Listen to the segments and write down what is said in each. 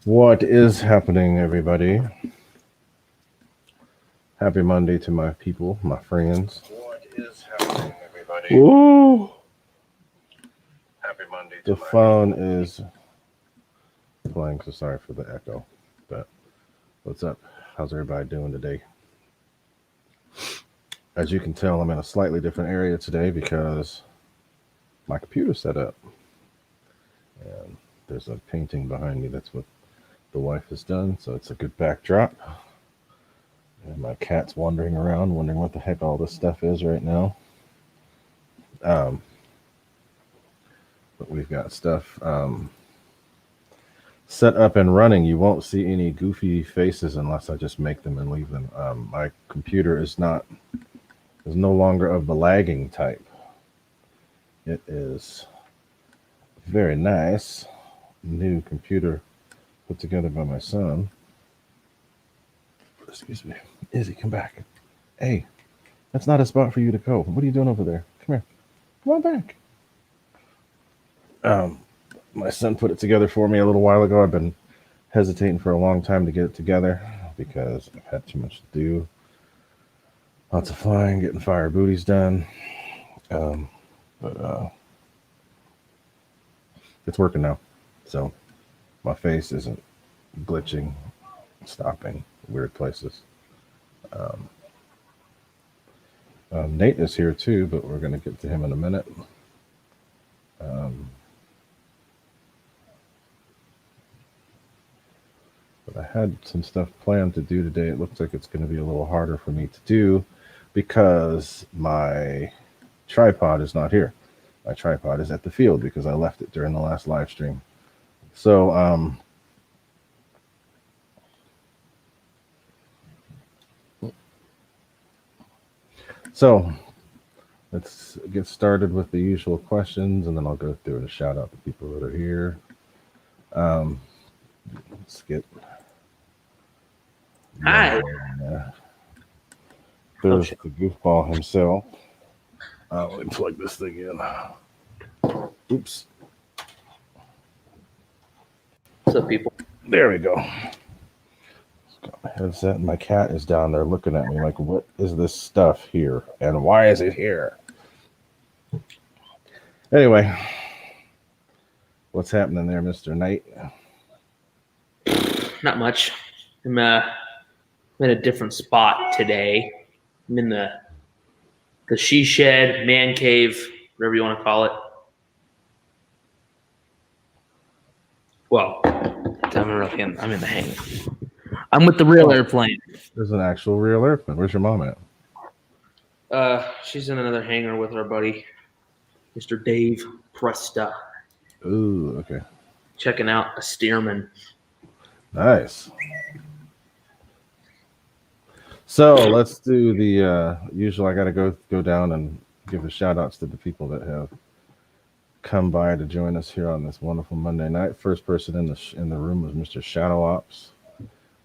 What is happening, everybody? Happy Monday to my people, my friends. What is happening, everybody? Ooh. Happy Monday to the phone is playing, so sorry for the echo. But what's up? How's everybody doing today? As you can tell, I'm in a slightly different area today because my computer's set up. And there's a painting behind me. That's what the wife has done, so it's a good backdrop. And my cat's wandering around, wondering what the heck all this stuff is right now. But we've got stuff set up and running. You won't see any goofy faces unless I just make them and leave them. My computer is no longer of the lagging type. It is very nice new computer put together by my son. Excuse me. Izzy, come back. Hey, that's not a spot for you to go. What are you doing over there? Come here. Come on back. My son put it together for me a little while ago. I've been hesitating for a long time to get it together because I've had too much to do. Lots of flying, getting fire booties done. But it's working now. So my face isn't glitching, stopping weird places. Nate is here too, but we're going to get to him in a minute. But I had some stuff planned to do today. It looks like it's going to be a little harder for me to do because my tripod is not here. My tripod is at the field because I left it during the last live stream. So, let's get started with the usual questions, and then I'll go through and shout out the people that are here. Let's get. Hi. There's the goofball himself. Let me plug this thing in. Oops. What's up, people? There we go. Got my headset, and my cat is down there looking at me like, what is this stuff here? And why is it here? Anyway, what's happening there, Mr. Knight? Not much. I'm in a different spot today. I'm in the she shed, man cave, whatever you want to call it. Well, I'm in the hangar. I'm with the real airplane. There's an actual real airplane. Where's your mom at? She's in another hangar with our buddy, Mr. Dave Presta. Ooh, okay. Checking out a Stearman. Nice. So let's do the usual. I got to go down and give the shout outs to the people that have come by to join us here on this wonderful Monday night. First person in the room was Mr. Shadow Ops.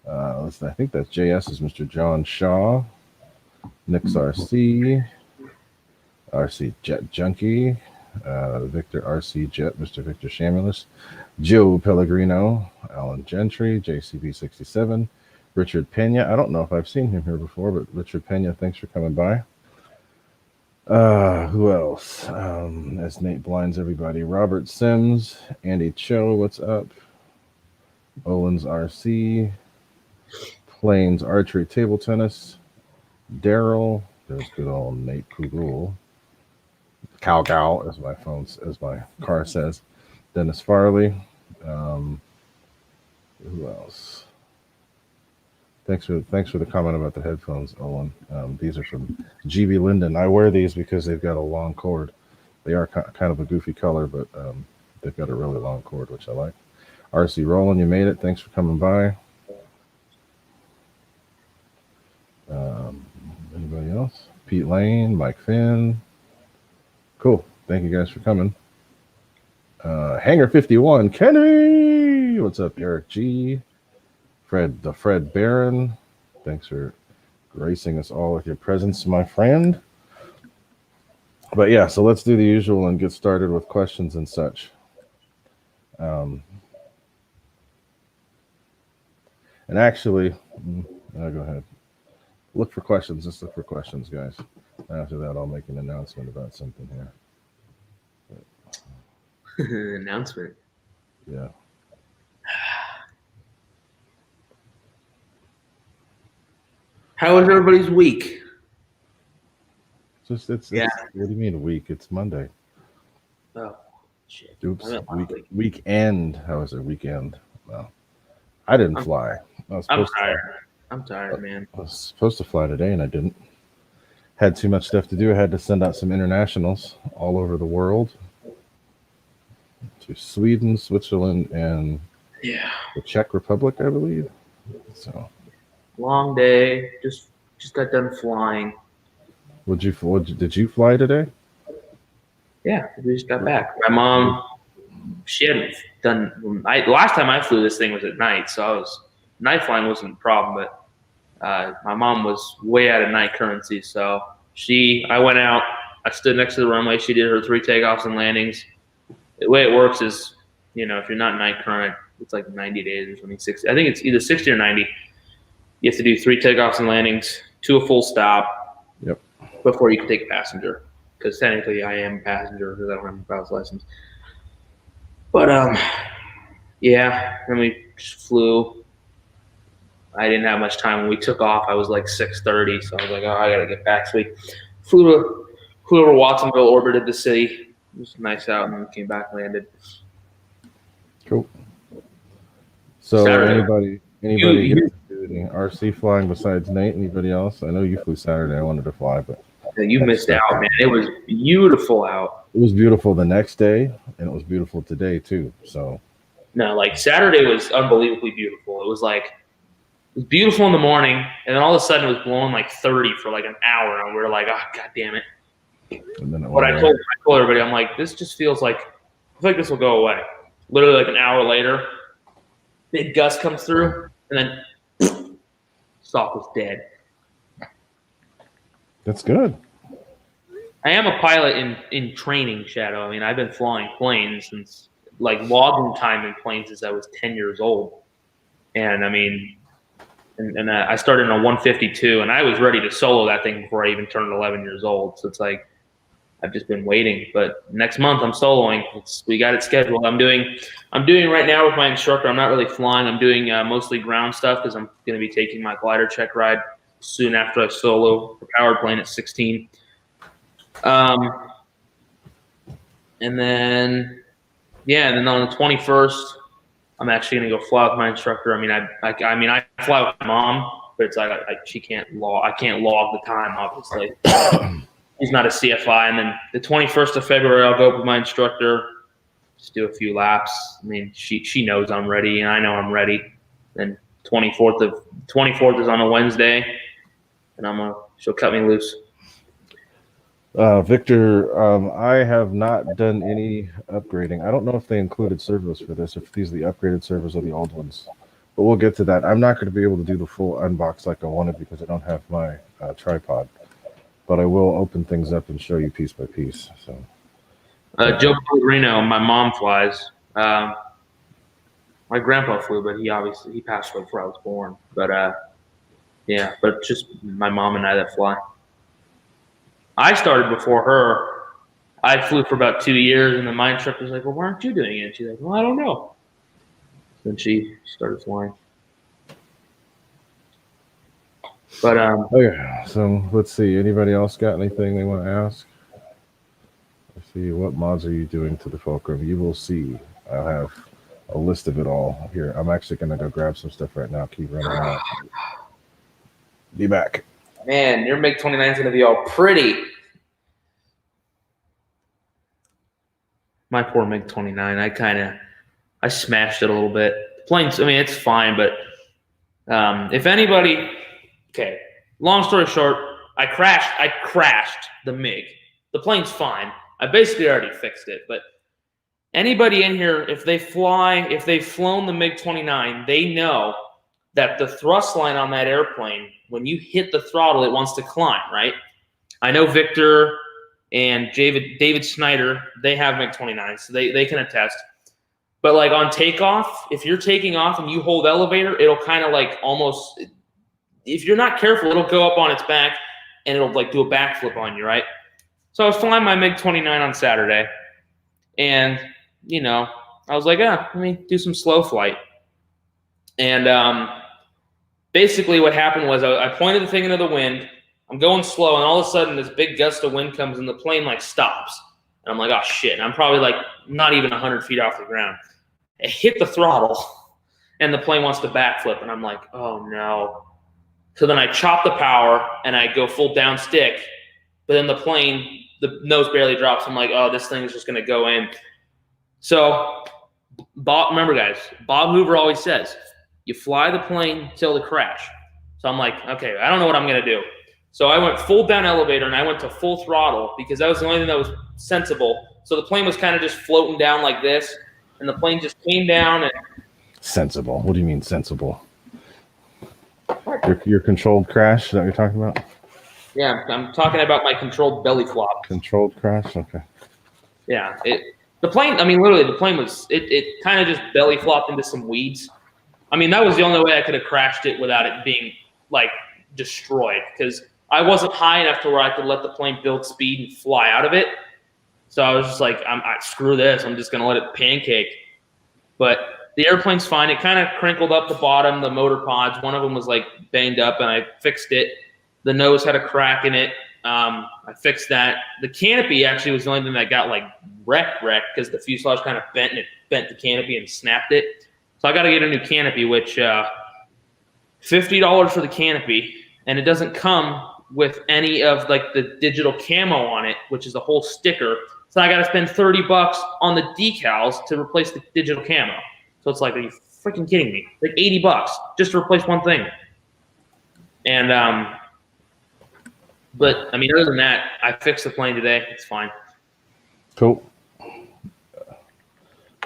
I think that's JS is Mr. John Shaw, Nick's RC Jet Junkie, Victor RC Jet, Mr. Victor Shamulus, Joe Pellegrino, Alan Gentry, JCB 67, Richard Pena. I don't know if I've seen him here before, but Richard Pena, thanks for coming by. Who else? As Nate blinds everybody, Robert Sims, Andy Cho, what's up? Olin's RC, Plains Archery Table Tennis, Daryl. There's good old Nate Kugul. Cow, as my car says. Dennis Farley. Who else? Thanks for the comment about the headphones, Owen. These are from GB Linden. I wear these because they've got a long cord. They are kind of a goofy color, but they've got a really long cord, which I like. RC Roland, you made it. Thanks for coming by. Anybody else? Pete Lane, Mike Finn. Cool. Thank you guys for coming. Hangar 51, Kenny. What's up, Eric G? Fred Barron. Thanks for gracing us all with your presence, my friend. But yeah, so let's do the usual and get started with questions and such. And actually, go ahead. Look for questions. Just look for questions, guys. After that, I'll make an announcement about something here. Announcement. Yeah. How was everybody's week? What do you mean a week? It's Monday. Oh, shit. Oops. Weekend. How was it? Weekend. Well, I didn't fly. I'm tired. I'm tired, man. I was supposed to fly today, and I didn't. Had too much stuff to do. I had to send out some internationals all over the world to Sweden, Switzerland, and the Czech Republic, I believe. So long day. Just got done flying. Did you fly today? Yeah, we just got back. My mom, she hadn't done. Last time I flew this thing was at night, so night flying wasn't a problem. But my mom was way out of night currency, so I went out. I stood next to the runway. She did her 3 takeoffs and landings. The way it works is, if you're not night current, it's like 90 days or something. 60. I think it's either 60 or 90. You have to do 3 takeoffs and landings to a full stop. Yep. Before you can take a passenger, because technically I am a passenger because I don't have a pilot's license. But then we just flew. I didn't have much time. When we took off, I was like 6:30, so I was like, oh, I gotta get back. So we flew over Watsonville, orbited the city. It was nice out, and then came back and landed. Cool. So Saturday. anybody get to do any RC flying besides Nate? Anybody else? I know you flew Saturday. I wanted to fly, but you missed out, man. It was beautiful out. It was beautiful the next day, and it was beautiful today too. So no, like Saturday was unbelievably beautiful. It was beautiful in the morning, and then all of a sudden it was blowing like 30 for like an hour, and we were like, oh, god damn it. And then I told everybody, I'm like, this just feels like, I feel like this will go away. Literally like an hour later, big gust comes through, and then stock was dead. That's good. I am a pilot in training, Shadow. I mean, I've been flying planes since, like, logging time in planes since I was 10 years old. And, I mean, and I started in a 152, and I was ready to solo that thing before I even turned 11 years old. So it's like, I've just been waiting. But next month I'm soloing. We got it scheduled. I'm doing right now with my instructor. I'm not really flying. I'm doing mostly ground stuff because I'm going to be taking my glider check ride soon after I solo the powered plane at 16. And then on the 21st, I'm actually going to go fly with my instructor. I mean, I fly with my mom, but it's like she can't log. I can't log the time, obviously. He's not a CFI. And then the 21st of February, I'll go up with my instructor, just do a few laps. I mean, she knows I'm ready, and I know I'm ready. Then 24th is on a Wednesday, and she'll cut me loose. Victor, I have not done any upgrading. I don't know if they included servos for this, if these are the upgraded servos or the old ones. But we'll get to that. I'm not going to be able to do the full unbox like I wanted because I don't have my tripod. But I will open things up and show you piece by piece. So, Joe Pellegrino, my mom flies. My grandpa flew, but he passed away before I was born. But but just my mom and I that fly. I started before her. I flew for about 2 years, and then my instructor was like, well, why aren't you doing it? She's like, well, I don't know. Then she started flying. But okay, so let's see. Anybody else got anything they want to ask? Let's see. What mods are you doing to the Fulcrum? You will see. I'll have a list of it all here. I'm actually going to go grab some stuff right now. Keep running out. Be back. Man, your Mig-29 is going to be all pretty. My poor Mig-29. I smashed it a little bit. The plane's, I mean, it's fine, but if anybody, okay, long story short, I crashed the MiG. The plane's fine. I basically already fixed it, but anybody in here, if they've flown the MiG-29, they know that the thrust line on that airplane, when you hit the throttle, it wants to climb, right? I know Victor and David Snyder, they have MiG-29, so they can attest. But like on takeoff, if you're taking off and you hold elevator, it'll kind of like almost, if you're not careful, it'll go up on its back and it'll like do a backflip on you, right? So I was flying my Mig-29 on Saturday, and you know, I was like, let me do some slow flight. And basically what happened was I pointed the thing into the wind. I'm going slow, and all of a sudden this big gust of wind comes and the plane like stops. And I'm like, oh shit. And I'm probably like not even 100 feet off the ground. It hit the throttle and the plane wants to backflip. And I'm like, oh no. So then I chop the power and I go full down stick. But then the plane, the nose barely drops. I'm like, oh, this thing is just going to go in. So Bob, remember guys, Bob Hoover always says, you fly the plane till the crash. So I'm like, okay, I don't know what I'm going to do. So I went full down elevator and I went to full throttle because that was the only thing that was sensible. So the plane was kind of just floating down like this, and the plane just came down. And sensible? What do you mean sensible? Your controlled crash? Is that what you're talking about? Yeah, I'm talking about my controlled belly flop. Controlled crash? Okay. Yeah, the plane. I mean, literally, the plane was it kind of just belly flopped into some weeds. I mean, that was the only way I could have crashed it without it being like destroyed, because I wasn't high enough to where I could let the plane build speed and fly out of it. So I was just like, screw this. I'm just going to let it pancake. But the airplane's fine. It kind of crinkled up the bottom, the motor pods. One of them was like banged up, and I fixed it. The nose had a crack in it. I fixed that. The canopy actually was the only thing that got like wrecked because the fuselage kind of bent, and it bent the canopy and snapped it. So I got to get a new canopy, which $50 for the canopy, and it doesn't come with any of like the digital camo on it, which is the whole sticker. So I got to spend $30 on the decals to replace the digital camo. So it's like, are you freaking kidding me? Like $80 just to replace one thing. And but I mean, other than that, I fixed the plane today. It's fine. Cool.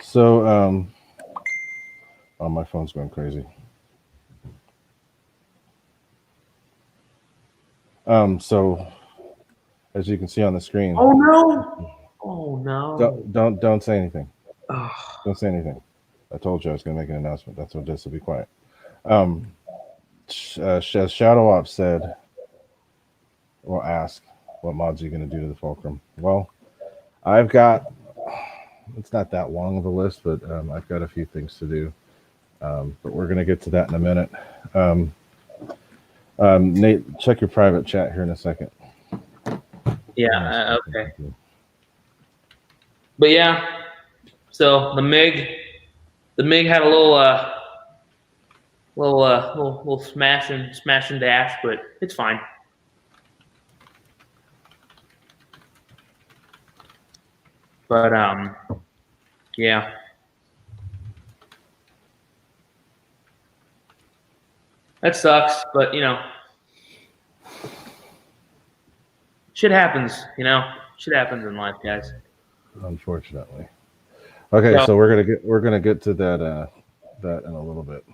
So, oh, my phone's going crazy. So as you can see on the screen. Oh no! Oh no! Don't say anything. Oh. Don't say anything. I told you I was going to make an announcement. That's what it is, so be quiet. Shadow Ops said, or asked, what mods are you going to do to the Fulcrum? Well, I've got, it's not that long of a list, but I've got a few things to do. But we're going to get to that in a minute. Nate, check your private chat here in a second. Yeah, okay. But yeah, so the Mig had a little smash and dash, but it's fine. But yeah. That sucks, but you know, shit happens, you know. Shit happens in life, guys. Unfortunately. Okay, so we're gonna get to that that in a little bit.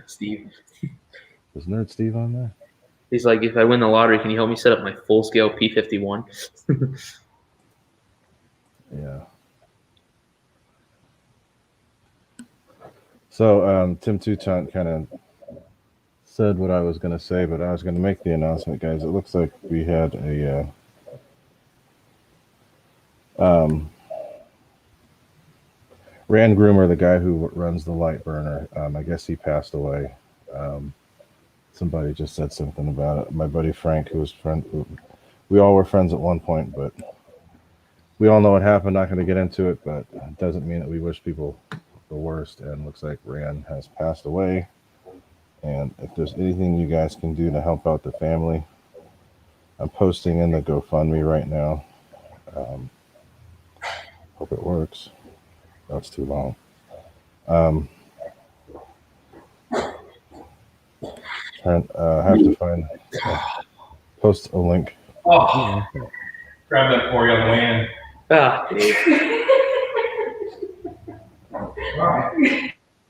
Steve. Is Nerd Steve on there? He's like, if I win the lottery, can you help me set up my full scale P-51? Yeah. So Tim Toutant kind of said what I was going to say, but I was going to make the announcement, guys. It looks like we had a Rand Groomer, the guy who runs the light burner. I guess he passed away. Somebody just said something about it. My buddy Frank, who was we all were friends at one point, but we all know what happened. Not going to get into it, but it doesn't mean that we wish people the worst. And looks like Rand has passed away. And if there's anything you guys can do to help out the family, I'm posting in the GoFundMe right now. Hope it works. That's too long. Have to find post a link. Oh, grab that for you on the way in.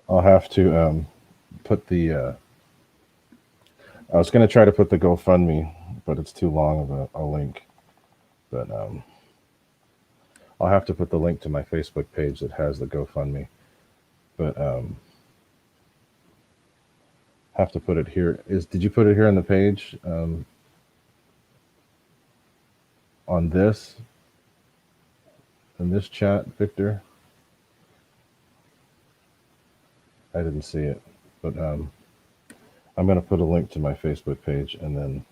I'll have to put the. I was going to try to put the GoFundMe, but it's too long of a link. But I'll have to put the link to my Facebook page that has the GoFundMe, but have to put it here. Did you put it here on the page? On this, in this chat, Victor? I didn't see it, but I'm going to put a link to my Facebook page, and then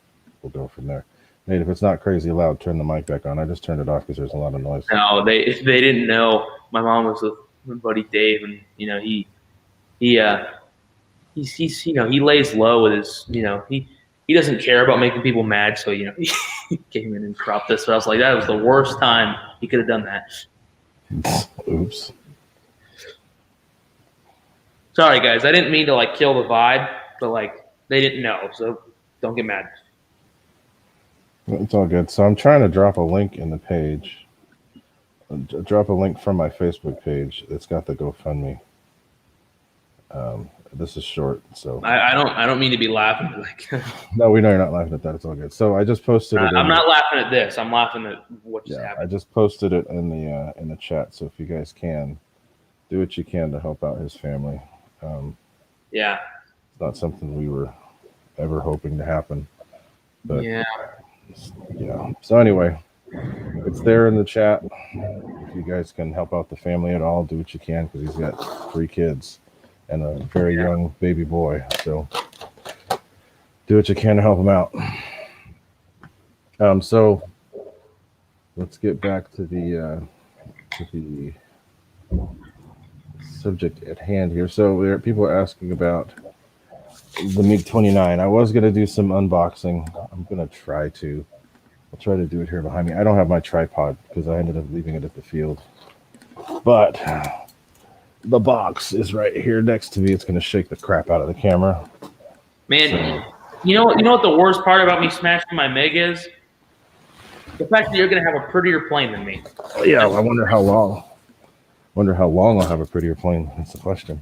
we'll go from there. Nate, if it's not crazy loud, turn the mic back on. I just turned it off because there's a lot of noise. No, they didn't know. My mom was with my buddy Dave, and he's he lays low with his he doesn't care about making people mad. So he came in and cropped this. But I was like, that was the worst time he could have done that. Oops. Sorry, guys. I didn't mean to kill the vibe, but they didn't know. So don't get mad. It's all good. So I'm trying to drop a link in the page. Drop a link from my Facebook page that's got the GoFundMe. This is short, so I don't mean to be laughing. No, we know you're not laughing at that. It's all good. So I just posted it. I'm not laughing at this. I'm laughing at what just happened. I just posted it in the chat. So if you guys can, do what you can to help out his family. Yeah. It's not something we were ever hoping to happen, but yeah. So anyway, it's there in the chat. If you guys can help out the family at all, do what you can, because he's got 3 kids and a very young baby boy. So do what you can to help him out. So let's get back to the subject at hand here. So people are asking about the Mig-29. I was going to do some unboxing. I'm going to try to. I'll try to do it here behind me. I don't have my tripod because I ended up leaving it at the field. But the box is right here next to me. It's going to shake the crap out of the camera. Man, you know what the worst part about me smashing my Mig is? The fact that you're going to have a prettier plane than me. Yeah, I wonder how long. I'll have a prettier plane. That's the question.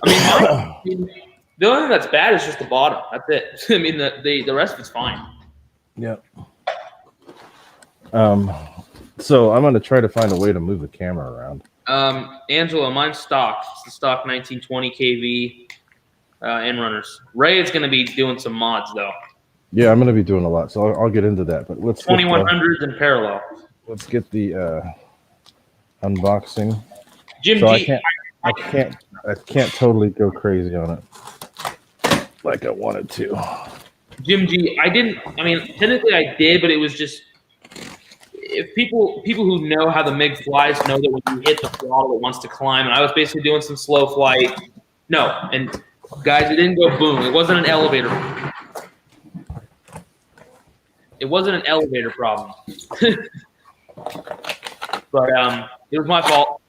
I mean, the only thing that's bad is just the bottom. That's it. I mean, the rest of it's fine. Yeah. So I'm going to try to find a way to move the camera around. Angela, mine's stock. It's the stock 1920 kV end runners. Ray is going to be doing some mods though. Yeah, I'm going to be doing a lot, so I'll get into that. But let's 2100s in parallel. Let's get the unboxing. Jim so G. I can't totally go crazy on it like I wanted to. Jim G. Technically I did, but it was just if people who know how the MiG flies know that when you hit the throttle, it wants to climb. And I was basically doing some slow flight. No, and guys, it didn't go boom. It wasn't an elevator. It wasn't an elevator problem. But it was my fault.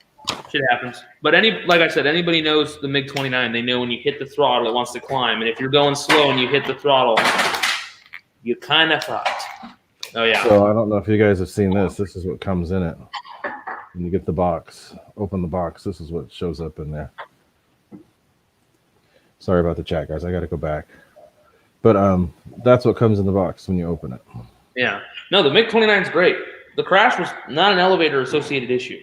Shit happens. But like I said, anybody knows the Mig-29. They know when you hit the throttle, it wants to climb. And if you're going slow and you hit the throttle, you kind of fucked. Oh, yeah. So I don't know if you guys have seen this. This is what comes in it. When you get the box, open the box, this is what shows up in there. Sorry about the chat, guys. I got to go back. But that's what comes in the box when you open it. Yeah. No, the Mig-29 is great. The crash was not an elevator-associated issue.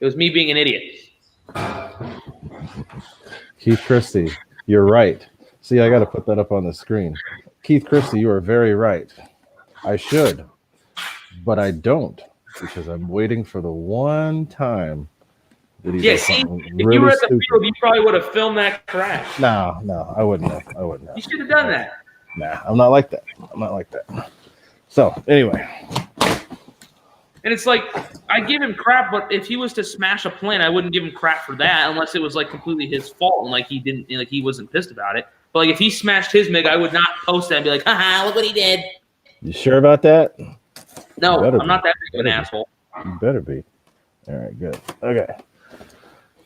It was me being an idiot. Keith Christie, you're right. See, I got to put that up on the screen. Keith Christie, you are very right. I should, but I don't, because I'm waiting for the one time that he does something if really you were at the stupid. field, you probably would have filmed that crash. No, I wouldn't have. You should have done that. Nah, I'm not like that. So, anyway. And it's like, I give him crap, but if he was to smash a plane, I wouldn't give him crap for that unless it was completely his fault and he wasn't pissed about it. But if he smashed his MiG, I would not post that and be like, haha, look what he did. You sure about that? No, I'm not that big of an asshole. You better be. All right, good. Okay.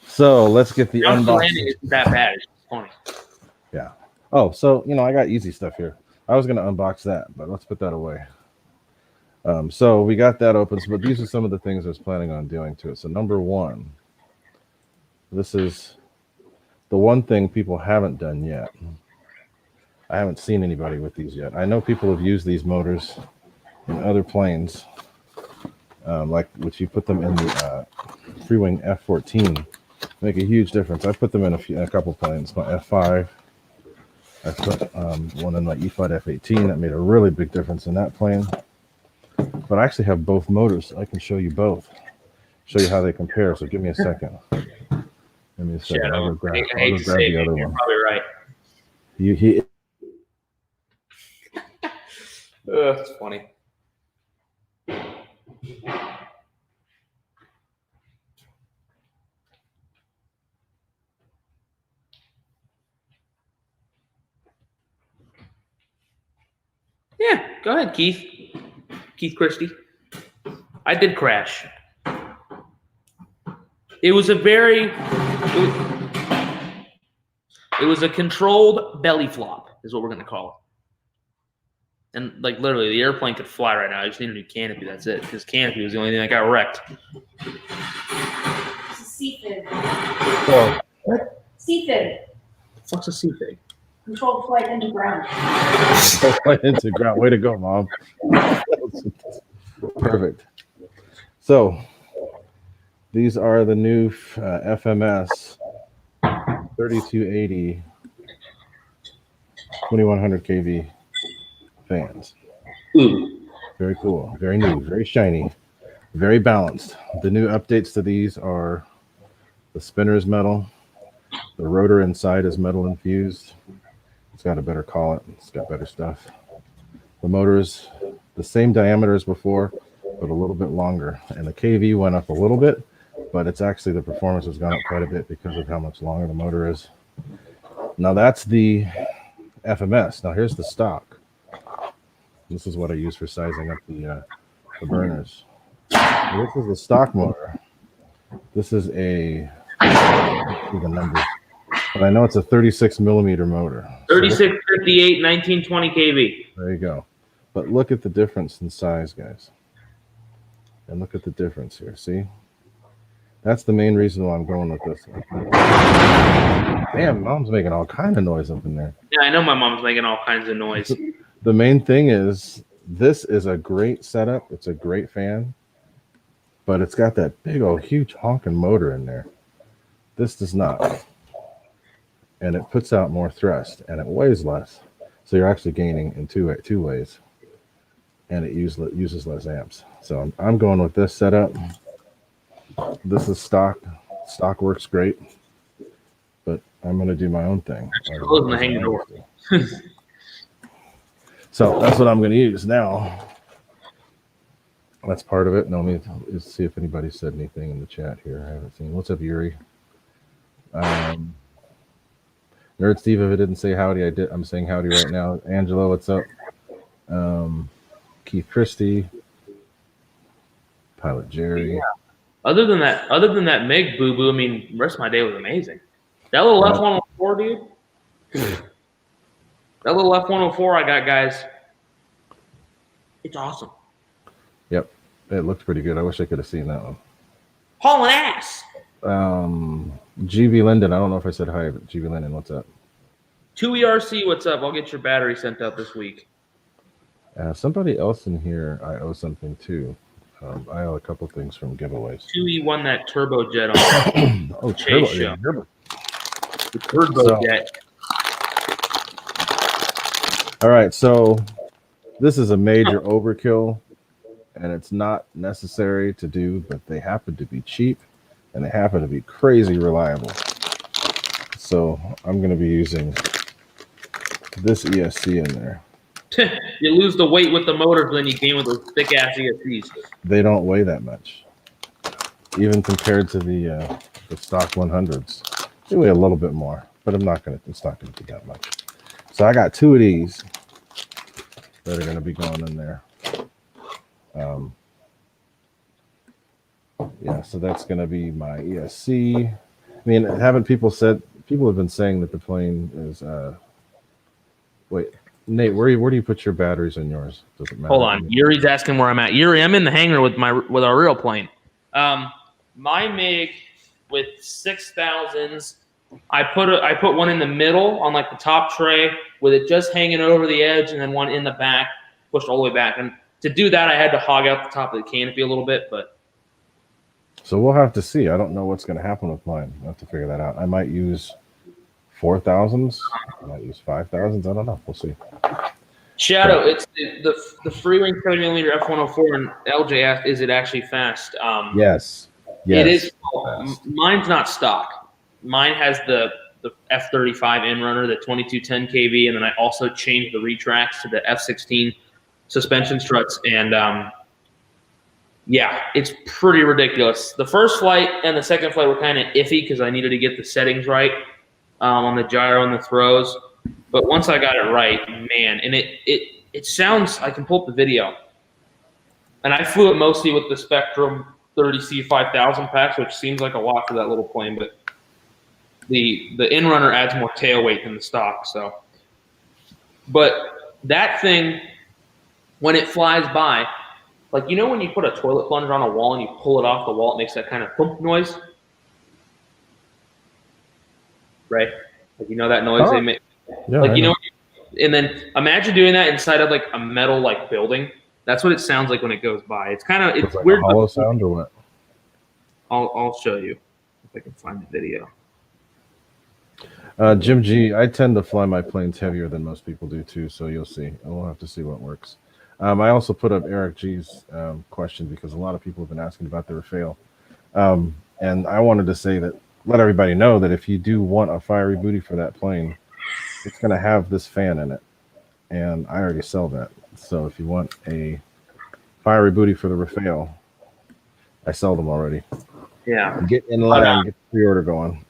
So let's get the unboxing. Landing isn't that bad. It's funny. Yeah. Oh, so, I got easy stuff here. I was going to unbox that, but let's put that away. So we got that open, but these are some of the things I was planning on doing to it. So number one, this is the one thing people haven't done yet. I haven't seen anybody with these yet. I know people have used these motors in other planes, like if you put them in the Freewing F-14, make a huge difference. I put them in a couple planes. My F-5, I put one in my E-Flight F-18. That made a really big difference in that plane. But I actually have both motors. So I can show you both. Show you how they compare. So give me a second. Give me a second. Shadow. I'll go grab, I hate to say the it, other you're one. probably right. That's funny. Yeah, go ahead, Keith. Keith Christie. I did crash. It was a very... It was a controlled belly flop, is what we're going to call it. And, like, literally, the airplane could fly right now. I just need a new canopy. That's it. Because canopy was the only thing that got wrecked. It's a seafig. So, Seafig. The fuck's a seafig? Controlled flight into ground. right into ground. Way to go, Mom. Perfect. So, these are the new FMS 3280 2100 kV fans. Ooh. Very cool. Very new. Very shiny. Very balanced. The new updates to these are the spinner is metal. The rotor inside is metal infused. It's got a better collet. It's got better stuff. The motor is the same diameter as before, but a little bit longer. And the KV went up a little bit, but it's actually the performance has gone up quite a bit because of how much longer the motor is. Now that's the FMS. Now here's the stock. This is what I use for sizing up the burners. Now, this is the stock motor. This is a the numbers, but I know it's a 36 millimeter motor. 36, 58, 19, 20 kV. There you go. But look at the difference in size, guys. And look at the difference here. See? That's the main reason why I'm going with this one. Damn, Mom's making all kind of noise up in there. Yeah, I know my mom's making all kinds of noise. The main thing is this is a great setup. It's a great fan. But it's got that big old huge honking motor in there. This does not. And it puts out more thrust and it weighs less. So you're actually gaining in two ways. And it uses less amps. So I'm going with this setup. This is stock. Stock works great. But I'm going to do my own thing. Closing the hangar door. So that's what I'm going to use now. That's part of it. No, let me see if anybody said anything in the chat here. I haven't seen. What's up, Yuri? Nerd Steve, if I didn't say howdy, I'm saying howdy right now. Angela, what's up? Keith Christie, Pilot Jerry. Yeah. Other than that Mig boo boo, I mean, the rest of my day was amazing. That little F104, dude. That little F104 I got, guys. It's awesome. Yep, it looked pretty good. I wish I could have seen that one. Hauling ass. GB Linden, I don't know if I said hi, but GB Linden, what's up? 2ERC, what's up? I'll get your battery sent out this week. Somebody else in here, I owe something too. I owe a couple things from giveaways. 2E won that turbojet on Oh, Chase show. The turbojet. All right, so this is a major overkill, and it's not necessary to do, but they happen to be cheap, and they happen to be crazy reliable. So I'm going to be using this ESC in there. You lose the weight with the motor, then you gain with those thick ass ESCs. They don't weigh that much, even compared to the stock 100s. They weigh a little bit more, but it's not going to be that much. So I got two of these that are going to be going in there. Yeah, so that's going to be my ESC. I mean, people have been saying that the plane is, wait, Nate, where do you put your batteries in yours? Does it matter? Hold on. Yuri's asking where I'm at. Yuri, I'm in the hangar with our real plane. My MiG with 6,000s, I put one in the middle on like the top tray with it just hanging over the edge, and then one in the back, pushed all the way back. And to do that, I had to hog out the top of the canopy a little bit, but. So we'll have to see. I don't know what's going to happen with mine. I'll have to figure that out. I might use 4,000s. I might use 5,000s. I don't know. We'll see. Shadow, it's the Freewing 70mm f104, and LJ asked, is it actually fast? Yes. It is. Fast. Mine's not stock. Mine has the F35 in-runner, the 2210 kV, and then I also changed the retracts to the F16 suspension struts, and yeah, it's pretty ridiculous. The first flight and the second flight were kind of iffy because I needed to get the settings right on the gyro and the throws. But once I got it right, man, and it sounds, I can pull up the video. And I flew it mostly with the Spectrum 30C 5000 packs, which seems like a lot for that little plane, but the in-runner adds more tail weight than the stock. So, but that thing, when it flies by, like, you know when you put a toilet plunger on a wall and you pull it off the wall, it makes that kind of thump noise? Right? Like, you know that noise they make? Yeah, like, you know, and then imagine doing that inside of like a metal like building. That's what it sounds like when it goes by. It's kind of, it's like weird. A hollow sound or what? I'll show you if I can find the video. Jim G, I tend to fly my planes heavier than most people do too, so you'll see. We'll have to see what works. I also put up Eric G's question because a lot of people have been asking about the Rafale. And I wanted to say that, let everybody know that if you do want a fiery booty for that plane, it's going to have this fan in it. And I already sell that. So if you want a fiery booty for the Rafale, I sell them already. Yeah. Get in line, get the pre-order going.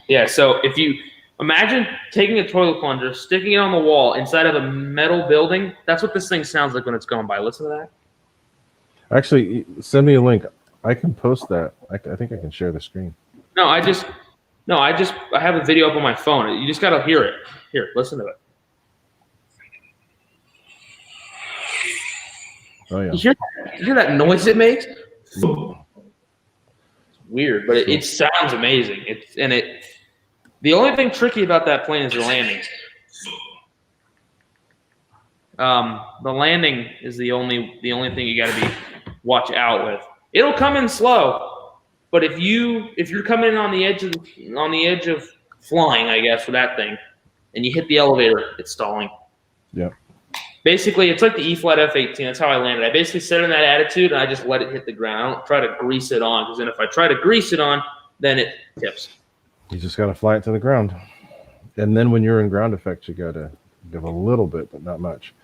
Yeah, so if you imagine taking a toilet plunger, sticking it on the wall inside of a metal building, that's what this thing sounds like when it's going by. Listen to that. Actually, send me a link. I can post that. I think I can share the screen. No, I have a video up on my phone. You just got to hear it. Here, listen to it. Oh, yeah. You hear that noise it makes? It's weird, but it sounds amazing. The only thing tricky about that plane is the landing. The landing is the only thing you got to be watch out with. It'll come in slow, but if you're coming in on the edge of flying, I guess, for that thing, and you hit the elevator, it's stalling. Yep. Basically, it's like the E-Flat F-18. That's how I landed. I basically set in that attitude, and I just let it hit the ground. I don't try to grease it on, because then if I try to grease it on, then it tips. You just got to fly it to the ground. And then when you're in ground effects, you got to give a little bit, but not much.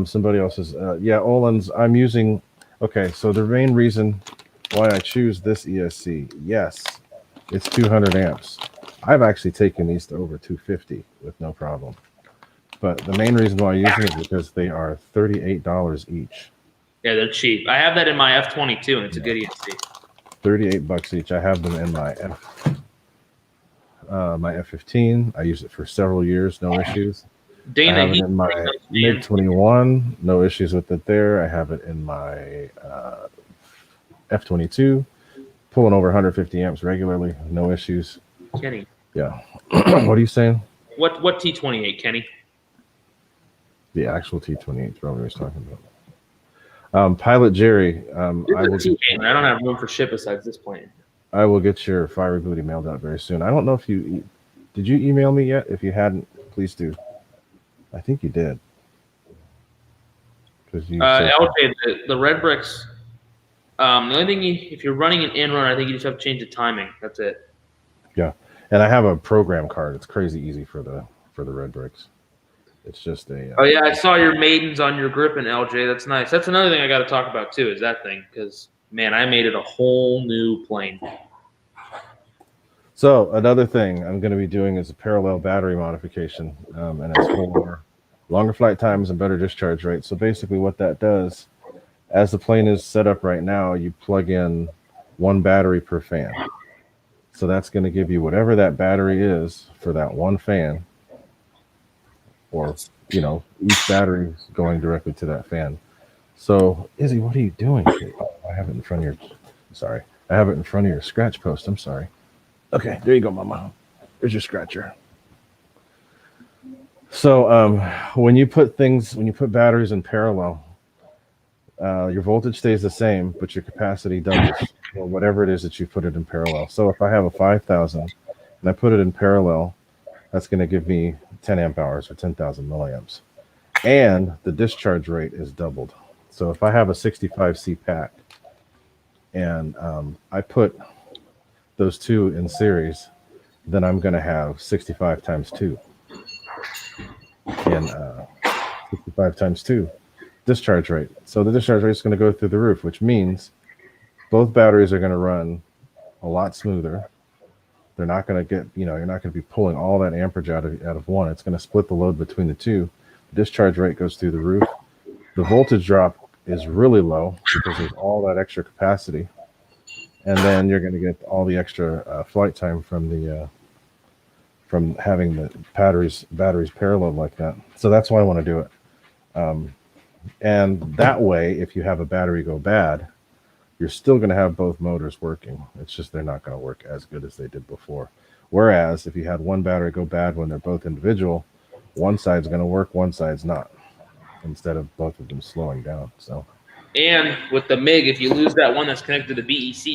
Somebody else says, yeah, Olin's, I'm using, okay, so the main reason why I choose this ESC, yes, it's 200 amps. I've actually taken these to over 250 with no problem. But the main reason why I use them is because they are $38 each. Yeah, they're cheap. I have that in my F-22, and it's a good ESC. $38 each. I have them in my F-15. I use it for several years, no issues. Dana, I have it in my Mig-29, no issues with it there. I have it in my F-22, pulling over 150 amps regularly, no issues. Kenny. Yeah. What are you saying? What T-28, Kenny? The actual T-28 is what we was talking about. Pilot Jerry, I don't have room for ship besides this plane. I will get your fiery booty mailed out very soon. I don't know if did you email me yet? If you hadn't, please do. I think you did. Because you LJ, the red bricks. The only thing if you're running an in-run, I think you just have to change the timing. That's it. Yeah, and I have a program card. It's crazy easy for the red bricks. It's just a. Oh yeah, I saw your maidens on your gripping, LJ. That's nice. That's another thing I got to talk about too. Is that thing, because man, I made it a whole new plane. So another thing I'm going to be doing is a parallel battery modification, and it's for longer flight times and better discharge rate. So basically, what that does, as the plane is set up right now, you plug in one battery per fan. So that's going to give you whatever that battery is for that one fan. Or, each battery is going directly to that fan. So, Izzy, what are you doing? Oh, I have it in front of I have it in front of your scratch post. I'm sorry. Okay, there you go, Mama. There's your scratcher. So, when you put batteries in parallel, your voltage stays the same, but your capacity doubles, or whatever it is that you put it in parallel. So if I have a 5,000 and I put it in parallel, that's going to give me 10 amp hours or 10,000 milliamps. And the discharge rate is doubled. So if I have a 65C pack and I put those two in series, then I'm going to have 65 times 2. And 65 times 2 discharge rate. So the discharge rate is going to go through the roof, which means both batteries are going to run a lot smoother. They're not going to get, you're not going to be pulling all that amperage out of one. It's going to split the load between the two. The discharge rate goes through the roof. The voltage drop is really low because there's all that extra capacity. And then you're going to get all the extra flight time from having the batteries parallel like that. So that's why I want to do it. And that way, if you have a battery go bad, you're still going to have both motors working. It's just they're not going to work as good as they did before. Whereas if you had one battery go bad when they're both individual, one side's going to work, one side's not, instead of both of them slowing down. So. And with the MiG, if you lose that one that's connected to the BEC,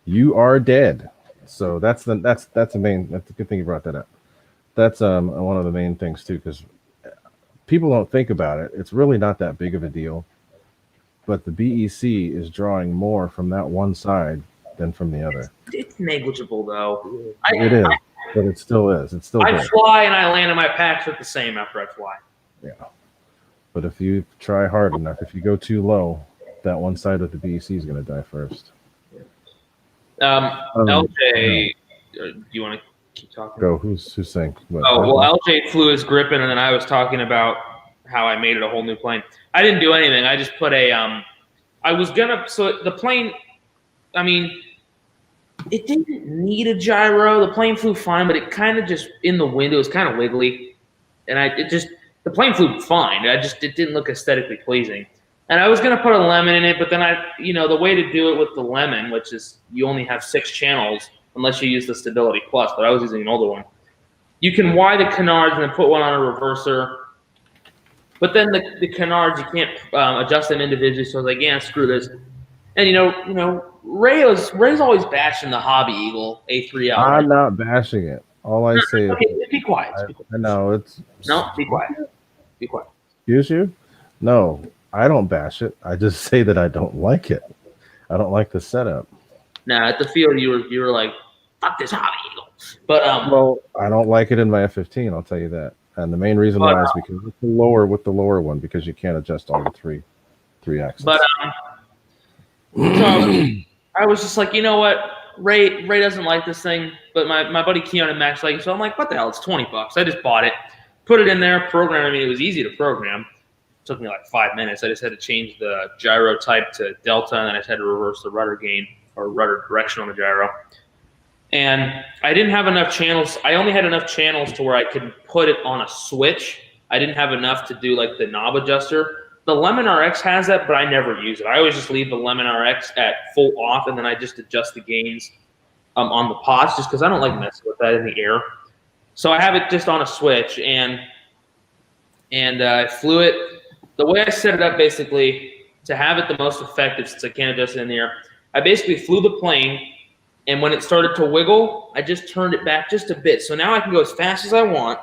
you are dead. So that's a good thing you brought that up. That's one of the main things too, because people don't think about it. It's really not that big of a deal, but the BEC is drawing more from that one side than from the other. It's negligible though. It is, but it still is. It's still. I fly and I land, and my packs are the same after I fly. Yeah, but if you try hard enough, if you go too low, that one side of the BEC is going to die first. LJ, do you want to keep talking? Go. Who's saying? What? Oh, well, LJ flew his Griffin, and then I was talking about how I made it a whole new plane. I didn't do anything. I just put a so the plane, I mean, it didn't need a gyro. The plane flew fine, but it kind of just, in the wind, it was kind of wiggly. And the plane flew fine. It didn't look aesthetically pleasing. And I was going to put a lemon in it, but then the way to do it with the lemon, which is you only have 6 channels unless you use the Stability Plus, but I was using an older one. You can Y the canards and then put one on a reverser. But then the canards, you can't adjust them individually. So I was like, yeah, screw this. And Ray's always bashing the Hobby Eagle A3L. I'm not bashing it. All I say is be quiet. I know it's be quiet. Be quiet. Excuse you? No, I don't bash it. I just say that I don't like it. I don't like the setup. Nah, at the field you were like, fuck this Hobby Eagle. But well, I don't like it in my F-15. I'll tell you that. And the main reason why is because with the lower one, because you can't adjust all the three axes. But so I was just like, you know what? Ray doesn't like this thing, but my buddy Keon and Max like it. So I'm like, what the hell? It's $20. I just bought it, put it in there, program. I mean, it was easy to program. It took me like 5 minutes. I just had to change the gyro type to delta, and then I just had to reverse the rudder gain or rudder direction on the gyro. And I didn't have enough channels. I only had enough channels to where I could put it on a switch. I didn't have enough to do like the knob adjuster. The Lemon RX has that, but I never use it. I always just leave the Lemon RX at full off, and then I just adjust the gains on the pots just because I don't like messing with that in the air. So I have it just on a switch, and I flew it. The way I set it up basically to have it the most effective, since I can't adjust it in the air, I basically flew the plane, and when it started to wiggle, I just turned it back just a bit. So now I can go as fast as I want.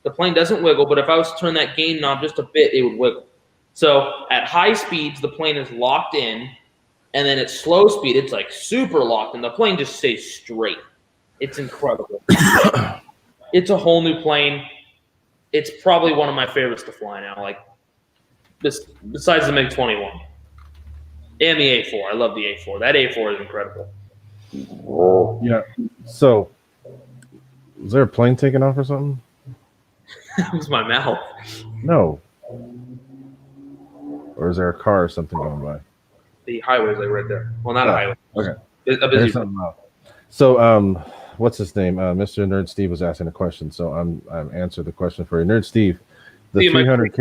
The plane doesn't wiggle, but if I was to turn that gain knob just a bit, it would wiggle. So at high speeds, the plane is locked in, and then at slow speed, it's like super locked, and the plane just stays straight. It's incredible. It's a whole new plane. It's probably one of my favorites to fly now, like besides the Mig-29 and the A4. I love the A4. That A4 is incredible. Yeah. So, is there a plane taking off or something? That was my mouth. No. Or is there a car or something going by? The highway's like right there. Well, not a highway. Okay. A busy. So, what's his name? Mr. Nerd Steve was asking a question, so I'm answered the question for you. Nerd Steve, the 300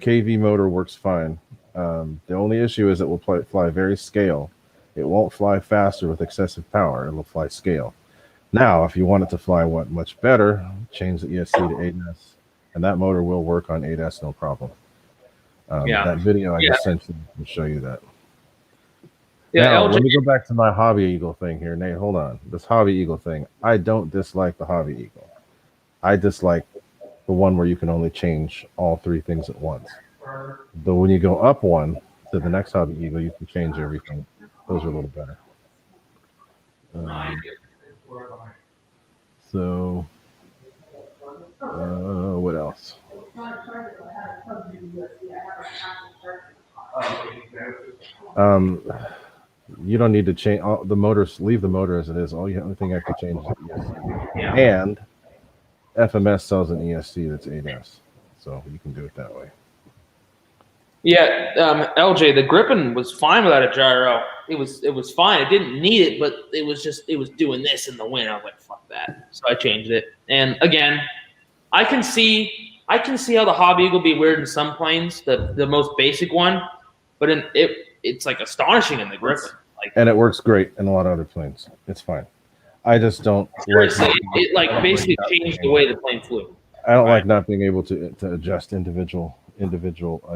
kV motor works fine. The only issue is it will fly very scale. It won't fly faster with excessive power. It'll fly scale. Now, if you want it to fly much better, change the ESC to 8S, and that motor will work on 8S no problem. Yeah. That video I Yeah. just sent you will show you that. Yeah, Now, LJ, let me go back to my Hobby Eagle thing here. Nate, hold on. This Hobby Eagle thing, I don't dislike the Hobby Eagle. I dislike the one where you can only change all three things at once. But when you go up one to the next Hobby Eagle, you can change everything. Those are a little better. So, what else? You don't need to change the motors. Leave the motor as it is. Only thing I have to change is the ESC. yeah. And FMS sells an ESC that's 8S, so you can do it that way. Yeah, LJ, the Griffin was fine without a gyro. It was fine. It didn't need it, but it was doing this in the wind. I was like, fuck that. So I changed it. And again, I can see how the Hobby Eagle be weird in some planes, the most basic one, but it's like astonishing in the Griffin. And it works great in a lot of other planes. It's fine. I just don't Seriously, like it like basically changed the way the plane flew. I don't like not being able to adjust individual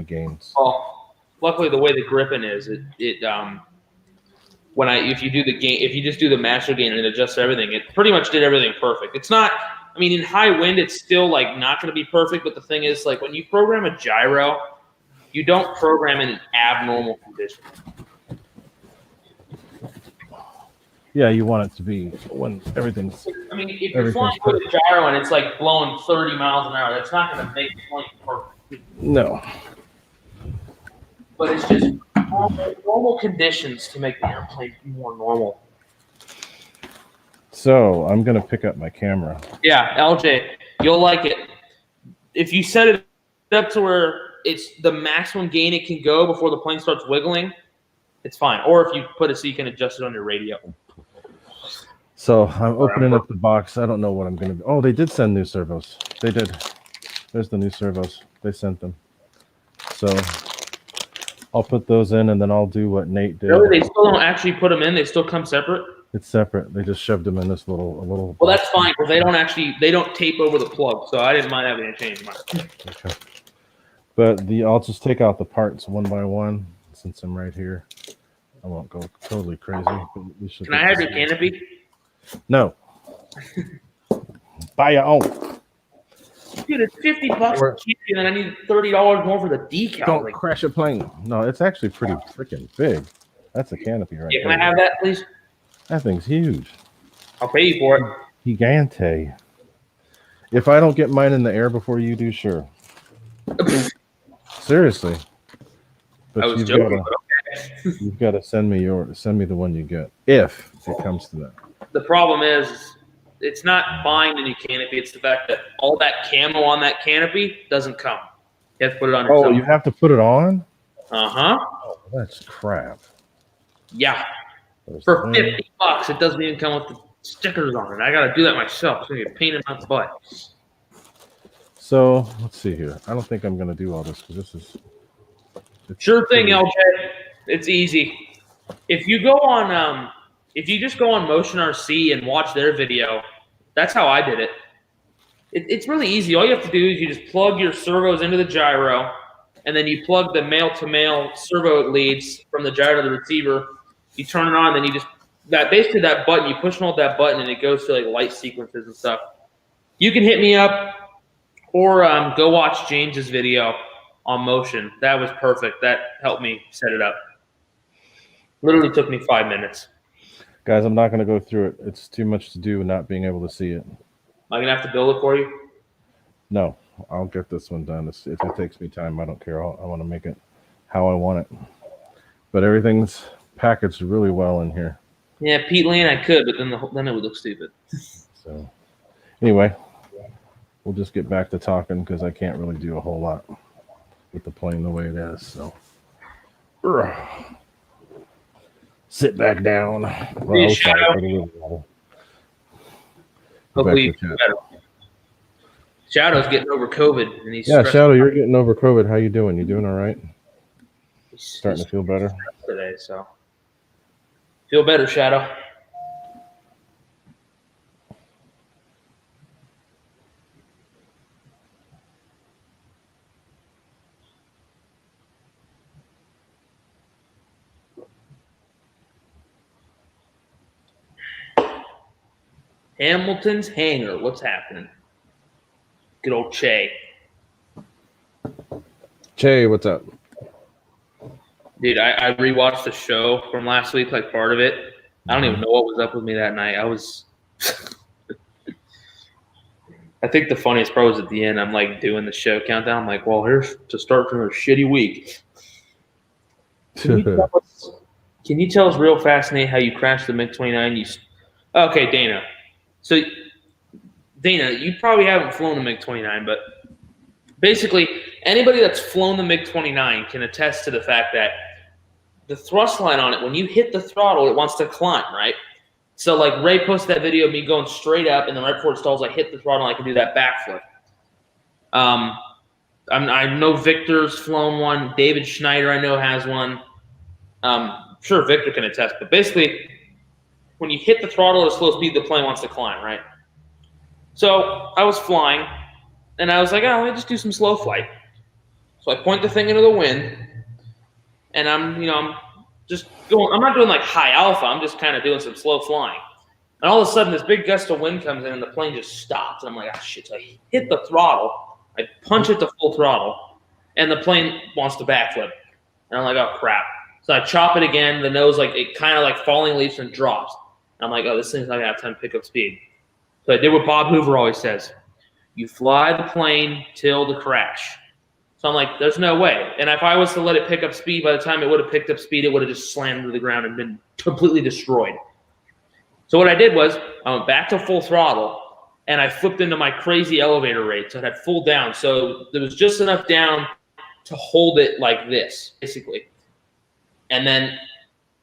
gains. Well, luckily the way the Griffin is, if you do the gain, if you just do the master gain and it adjusts everything, it pretty much did everything perfect. It's not, I mean, in high wind, it's still like not going to be perfect. But the thing is, like when you program a gyro, you don't program in an abnormal condition. Yeah, you want it to be when everything's. I mean, if you're flying with a gyro and it's like blowing 30 miles an hour, that's not going to make the plane perfect. No. But it's just normal conditions to make the airplane more normal. So I'm gonna pick up my camera. Yeah, LJ, you'll like it. If you set it up to where it's the maximum gain it can go before the plane starts wiggling, it's fine. Or if you put it so you can adjust it on your radio. So I'm opening up the box. I don't know what I'm gonna do. Oh, they did send new servos. They did. There's the new servos. They sent them. So I'll put those in, and then I'll do what Nate did. Really, they still don't actually put them in. They still come separate. It's separate. They just shoved them in this little. Well, that's fine because they don't tape over the plug, so I didn't mind having to change mine. Okay. But I'll just take out the parts one by one since I'm right here. I won't go totally crazy. But we should. Can I have your canopy? No. Buy your own. Dude, it's $50 a canopy, and then I need $30 more for the decal. Don't crash a plane. No, it's actually pretty freaking big. That's a canopy right there. Can I have that, please? That thing's huge. I'll pay you for it. Gigante. If I don't get mine in the air before you do, sure. Seriously. But I was joking. You've got to send me the one you get if it comes to that. The problem is, it's not buying the new canopy. It's the fact that all that camo on that canopy doesn't come. You have to put it on yourself. Oh, you have to put it on? Uh-huh. Oh, that's crap. Yeah. For $50, it doesn't even come with the stickers on it. I got to do that myself. It's going to be a pain in my butt. So, let's see here. I don't think I'm going to do all this because this is... Sure thing, LJ. It's easy. If you go on... If you just go on MotionRC and watch their video, that's how I did it. It's really easy. All you have to do is you just plug your servos into the gyro, and then you plug the male-to-male servo leads from the gyro to the receiver. You turn it on, then you just basically that button. You push and hold that button, and it goes to like light sequences and stuff. You can hit me up or go watch James's video on Motion. That was perfect. That helped me set it up. Literally took me 5 minutes. Guys, I'm not going to go through it. It's too much to do not being able to see it. Am I going to have to build it for you? No, I'll get this one done. If it takes me time, I don't care. I want to make it how I want it. But everything's packaged really well in here. Yeah, Pete Lane, I could, but then it would look stupid. So, anyway, we'll just get back to talking because I can't really do a whole lot with the plane the way it is. So, sit back down. Well, Hopefully you feel better. Shadow's getting over COVID, and he's Shadow, you're getting over COVID. How you doing? You doing all right? Starting to feel better today, so feel better, Shadow. Hamilton's Hangar. What's happening? Good old Che. Che, what's up? Dude, I rewatched the show from last week, like part of it. I don't even know what was up with me that night. I think the funniest part was at the end. I'm like doing the show countdown. I'm like, well, here's to start from a shitty week. Can you tell us real fast, Nate, how you crashed the Mig-29? Okay, Dana. So, Dana, you probably haven't flown the Mig-29, but basically, anybody that's flown the Mig-29 can attest to the fact that the thrust line on it, when you hit the throttle, it wants to climb, right? So, like, Ray posted that video of me going straight up, and then right before it stalls, I hit the throttle, and I can do that backflip. I know Victor's flown one. David Schneider, I know, has one. Sure, Victor can attest. But basically, when you hit the throttle at a slow speed, the plane wants to climb, right? So I was flying, and I was like, oh, let me just do some slow flight. So I point the thing into the wind, and I'm just going. I'm not doing like high alpha. I'm just kind of doing some slow flying. And all of a sudden, this big gust of wind comes in, and the plane just stops. And I'm like, oh, shit. So I hit the throttle. I punch it to full throttle, and the plane wants to backflip. And I'm like, oh, crap. So I chop it again. The nose, like, it kind of like falling leaves and drops. And I'm like, oh, this thing's not going to have time to pick up speed. So I did what Bob Hoover always says. You fly the plane till the crash. So I'm like, there's no way. And if I was to let it pick up speed, by the time it would have picked up speed, it would have just slammed to the ground and been completely destroyed. So what I did was I went back to full throttle, and I flipped into my crazy elevator rate. So it had full down. So there was just enough down to hold it like this, basically. And then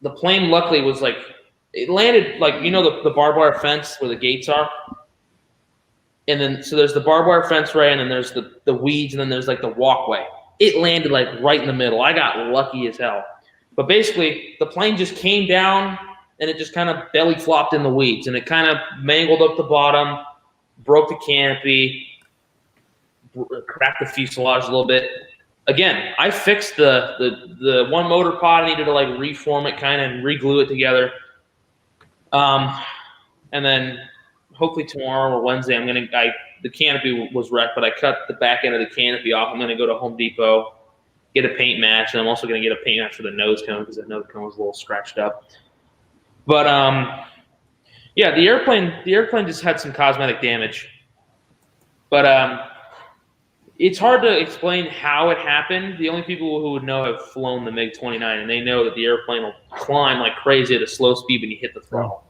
the plane luckily was like, it landed like, you know, the barbed wire fence where the gates are? And then, so there's the barbed wire fence, right? And then there's the weeds, and then there's like the walkway. It landed like right in the middle. I got lucky as hell. But basically, the plane just came down, and it just kind of belly flopped in the weeds, and it kind of mangled up the bottom, broke the canopy, cracked the fuselage a little bit. Again, I fixed the one motor pod. I needed to like reform it kind of and re-glue it together. And then hopefully tomorrow or Wednesday, the canopy was wrecked, but I cut the back end of the canopy off. I'm gonna go to Home Depot, get a paint match, and I'm also gonna get a paint match for the nose cone because the nose cone was a little scratched up. But yeah, the airplane just had some cosmetic damage. But it's hard to explain how it happened. The only people who would know have flown the Mig-29, and they know that the airplane will climb like crazy at a slow speed when you hit the throttle.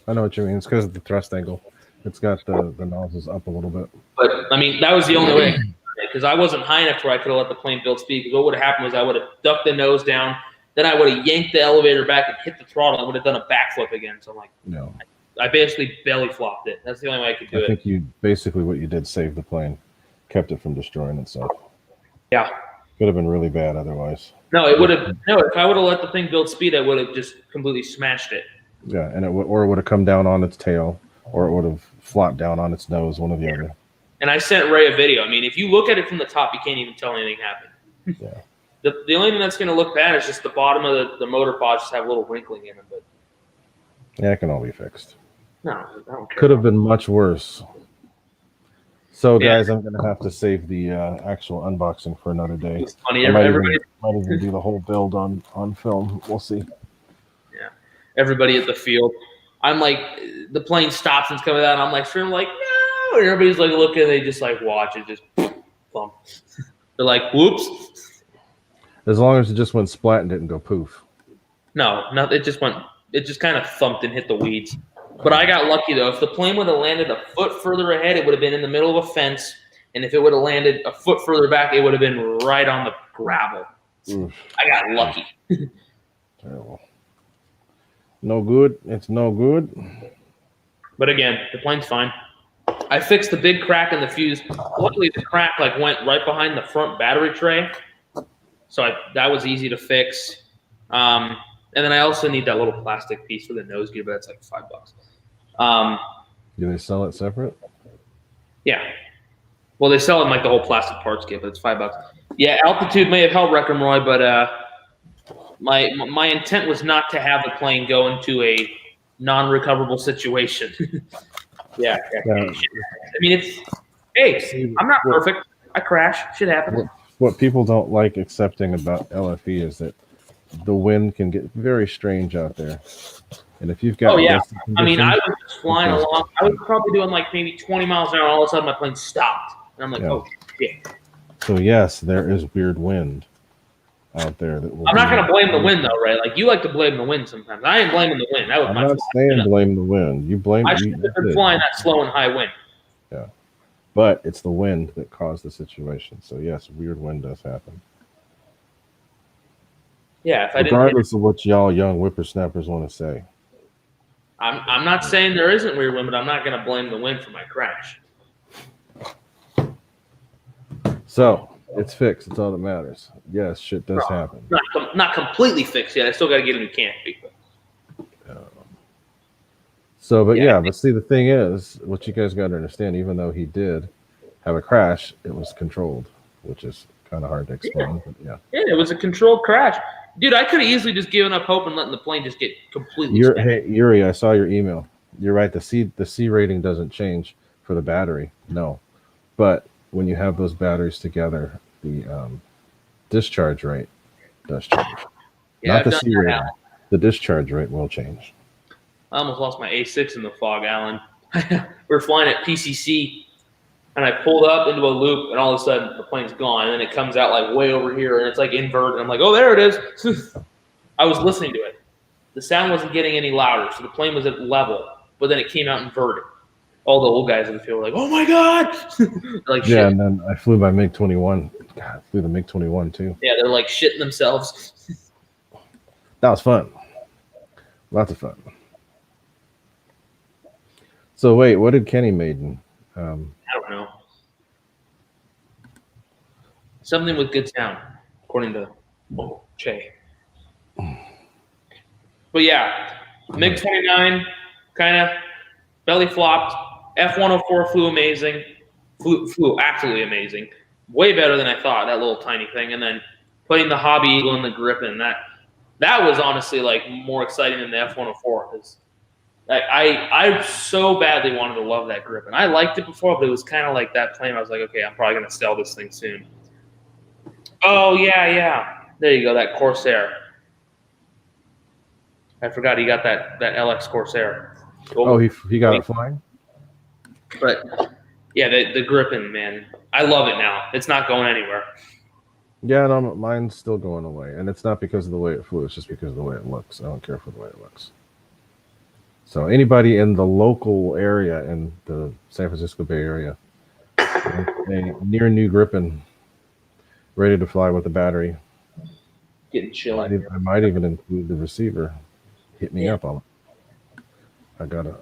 I know what you mean. It's because of the thrust angle. It's got the nozzles up a little bit. But, I mean, that was the only way, because I wasn't high enough where I could have let the plane build speed. Because what would have happened was I would have ducked the nose down, then I would have yanked the elevator back and hit the throttle, and would have done a backflip again. So I'm like, no. I basically belly flopped it. That's the only way I could do it. I think you basically what you did saved the plane, kept it from destroying itself. Yeah. Could have been really bad otherwise. No, it would have. No, if I would have let the thing build speed, I would have just completely smashed it. Yeah, and it would have come down on its tail, or it would have flopped down on its nose, one or the other. And I sent Ray a video. I mean, if you look at it from the top, you can't even tell anything happened. Yeah. The only thing that's going to look bad is just the bottom of the motor pods just have a little wrinkling in them. But yeah, it can all be fixed. no, I don't care. Could have been much worse. So, guys, I'm going to have to save the actual unboxing for another day. It's funny. I might Everybody even do the whole build on film. We'll see. Yeah. Everybody at the field. I'm like, the plane stops and it's coming out, and I'm like, no. And everybody's like looking, they just like watch it, just thump. They're like, whoops. As long as it just went splat and didn't go poof. No, it just kind of thumped and hit the weeds. But I got lucky, though. If the plane would have landed a foot further ahead, it would have been in the middle of a fence. And if it would have landed a foot further back, it would have been right on the gravel. Oof. I got lucky. Terrible. No good. It's no good. But again, the plane's fine. I fixed the big crack in the fuse. Luckily, the crack went right behind the front battery tray. So that was easy to fix. And then I also need that little plastic piece for the nose gear, but that's like $5. Do they sell it separate? Yeah. Well, they sell it in like the whole plastic parts kit, but it's $5. Yeah, altitude may have helped wreck 'em, Roy, but my intent was not to have the plane go into a non-recoverable situation. Yeah. Yeah. I mean, hey, I'm not perfect. I crash. Shit happens. What people don't like accepting about LFE is that the wind can get very strange out there. And if you've got gusty I mean, I conditions, was just flying along. I was probably doing like maybe 20 miles an hour. All of a sudden, my plane stopped, and I'm like, "Oh shit!" So yes, there is weird wind out there. That will I'm not going to blame the wind though, right? Like you like to blame the wind sometimes. I ain't blaming the wind. That was I'm my not fault. saying blame the wind. You blame. I should have been flying that slow and high wind. Yeah, but it's the wind that caused the situation. So yes, weird wind does happen. Yeah, if I regardless of what y'all young whippersnappers want to say. I'm not saying there isn't weird wind, but I'm not going to blame the wind for my crash. So it's fixed. It's all that matters. Yes, shit does happen. Not completely fixed yet. I still got to get a new canopy. So, but but see, the thing is, what you guys got to understand, even though he did have a crash, it was controlled, which is kind of hard to explain. But yeah, it was a controlled crash. Dude, I could have easily just given up hope and letting the plane just get completely Hey, Yuri, I saw your email. You're right. The C rating doesn't change for the battery. No. But when you have those batteries together, the discharge rate does change. Yeah, not the C rating. The discharge rate will change. I almost lost my A6 in the fog, Alan. We were flying at PCC, and I pulled up into a loop, and all of a sudden the plane's gone, and then it comes out like way over here, and it's like inverted. I'm like, oh, there it is. I was listening to it. The sound wasn't getting any louder, so the plane was at level, but then it came out inverted. All the old guys in the field were like, oh my God. Like, yeah, shit. And then I flew by Mig-29. God, I flew the Mig-29 too. Yeah, they're like shitting themselves. That was fun. Lots of fun. So wait, what did Kenny Maiden? I don't know. Something with good sound, according to Che. But yeah, Mig-29 kind of belly flopped. F-104 flew amazing. Flew absolutely amazing. Way better than I thought, that little tiny thing. And then putting the Hobby Eagle and the Griffin, that was honestly like more exciting than the F-104 because I so badly wanted to love that Griffin. I liked it before, but it was kind of like that plane. I was like, okay, I'm probably going to sell this thing soon. Oh, yeah. There you go, that Corsair. I forgot he got that LX Corsair. Oh, he got it flying? But, yeah, the Griffin, man. I love it now. It's not going anywhere. Yeah, no, mine's still going away. And it's not because of the way it flew. It's just because of the way it looks. I don't care for the way it looks. So anybody in the local area, in the San Francisco Bay Area, a near new Griffin, ready to fly with a battery. Getting chilly. I might even include the receiver. Hit me up on it. I got a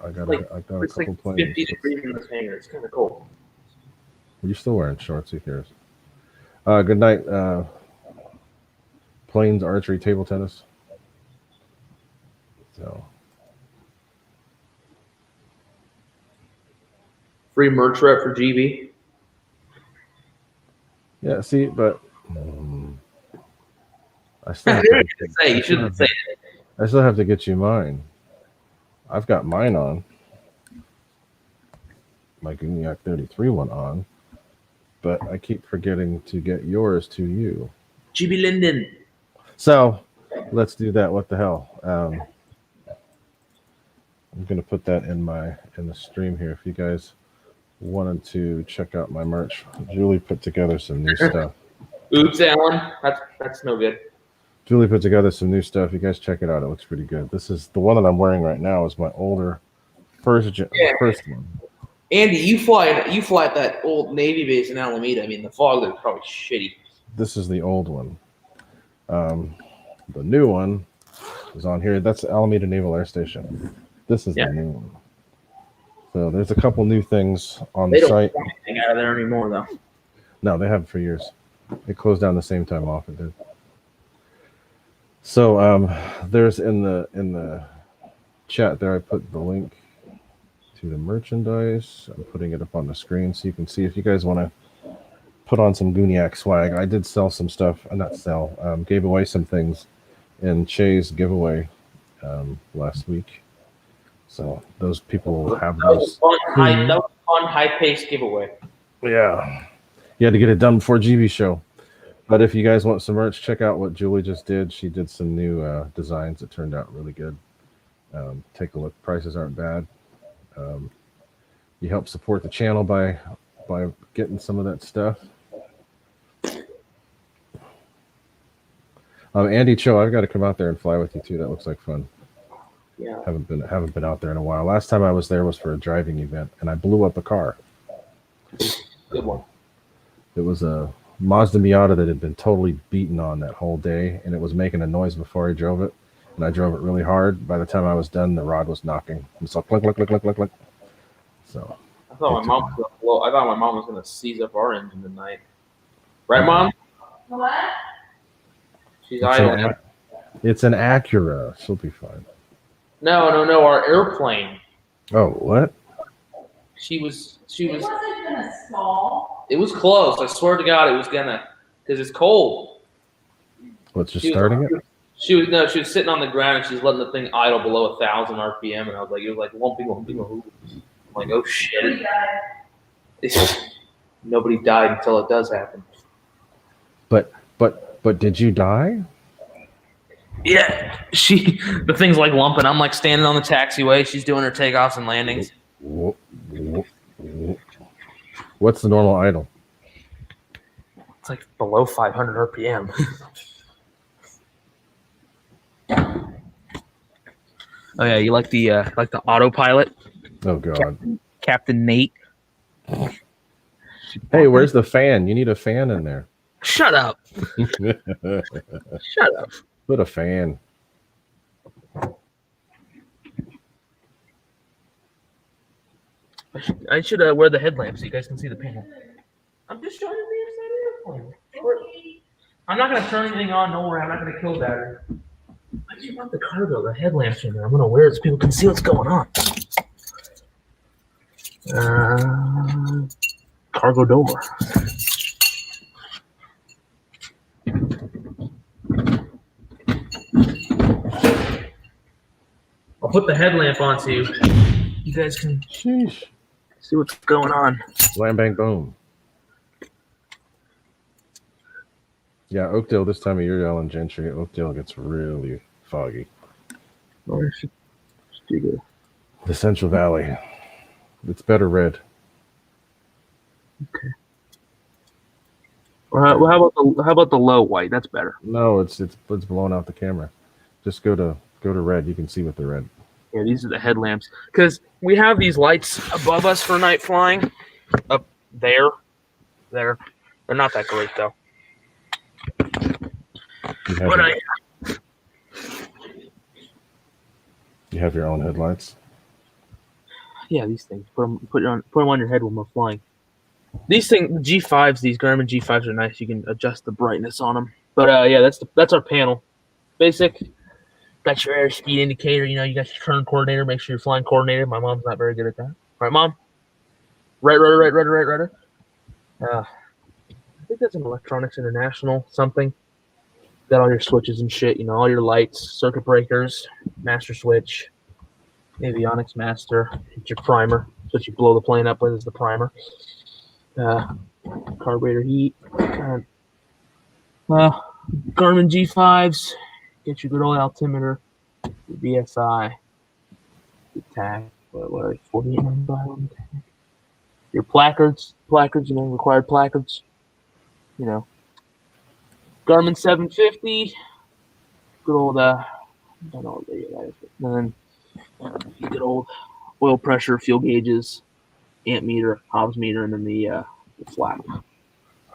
couple planes. 50 degrees in this hangar. It's kind of cold. You're still wearing shorts. Who cares? Good night. Planes archery table tennis. So. Free merch rep for GB. Yeah, see, but I still have you shouldn't say it. I still have to get you mine. I've got mine on. My Gooniac 33 one on, but I keep forgetting to get yours to you. GB Linden. So let's do that. What the hell? I'm gonna put that in the stream here. If you guys wanted to check out my merch, Julie put together some new stuff. Oops, Alan. That's no good. Julie put together some new stuff. You guys check it out. It looks pretty good. This is the one that I'm wearing right now. Is my older first one. Andy, you fly at that old Navy base in Alameda. I mean, the fog there is probably shitty. This is the old one. The new one is on here. That's Alameda Naval Air Station. This is the new one. So there's a couple new things on the site. They don't want anything out of there anymore, though. No, they have for years. It closed down the same time off it did. So there's in the chat there, I put the link to the merchandise. I'm putting it up on the screen so you can see if you guys want to put on some Gooniac swag. I did sell some stuff, gave away some things in Che's giveaway last week. So those people will have That was those. a fun, high-paced giveaway. Yeah. You had to get it done before GB show. But if you guys want some merch, check out what Julie just did. She did some new designs that turned out really good. Take a look. Prices aren't bad. You help support the channel by getting some of that stuff. Andy Cho, I've got to come out there and fly with you too. That looks like fun. Yeah. Haven't been out there in a while. Last time I was there was for a driving event, and I blew up a car. Good one. It was a Mazda Miata that had been totally beaten on that whole day, and it was making a noise before I drove it. And I drove it really hard. By the time I was done, the rod was knocking. It saw clink, clink, clink, clink, clink, clink. So I thought my mom was gonna seize up our engine tonight. Right, Mom? What? She's idling. It's an Acura. She'll be fine. No, our airplane. Oh, what? She was. It wasn't gonna stall. It was close. I swear to God, it was gonna, because it's cold. What's just She was- starting it? She was sitting on the ground and she's letting the thing idle below 1,000 RPM, and I was like, it was like lumping. I'm like, oh shit. Nobody died until it does happen. But did you die? Yeah, the thing's like lumping. I'm like standing on the taxiway. She's doing her takeoffs and landings. What's the normal idle? It's like below 500 RPM. Oh yeah, you like the autopilot? Oh God. Captain Nate. Hey, where's the fan? You need a fan in there. Shut up. Shut up. Put a fan. I should wear the headlamp so you guys can see the panel. I'm just showing you the inside of the airplane. I'm not going to turn anything on. Don't worry. I'm not going to kill battery. I just want the cargo, the headlamps in there. I'm going to wear it so people can see what's going on. Cargo door. I'll put the headlamp on so you guys can see what's going on. Wham, bang, boom. Yeah, Oakdale this time of year, Ellen Gentry, Oakdale gets really foggy. The Central Valley. It's better red. Okay. Well, how about the low white? That's better. No, it's blowing out the camera. Just go to red. You can see with the red. Yeah, these are the headlamps. Because we have these lights above us for night flying. Up there. They're not that great, though. You have your own headlights? Yeah, these things. Put them on your head when we're flying. These things, G5s, these Garmin G5s are nice. You can adjust the brightness on them. But yeah, that's our panel. Basic. Got your airspeed indicator. You got your turn coordinator. Make sure you're flying coordinated. My mom's not very good at that. Right, Mom? Right rudder. I think that's an Electronics International something. Got all your switches and shit. All your lights, circuit breakers, master switch, avionics master. It's your primer. That's what you blow the plane up with is the primer. Carburetor heat. Garmin G5s. Get your good old altimeter. Your BSI. Your tag. What are they? 4895. Your placards. Required placards. Garmin 750. Good old I don't know what they is. And then good old oil pressure, fuel gauges, amp meter, Hobbs meter, and then the flap.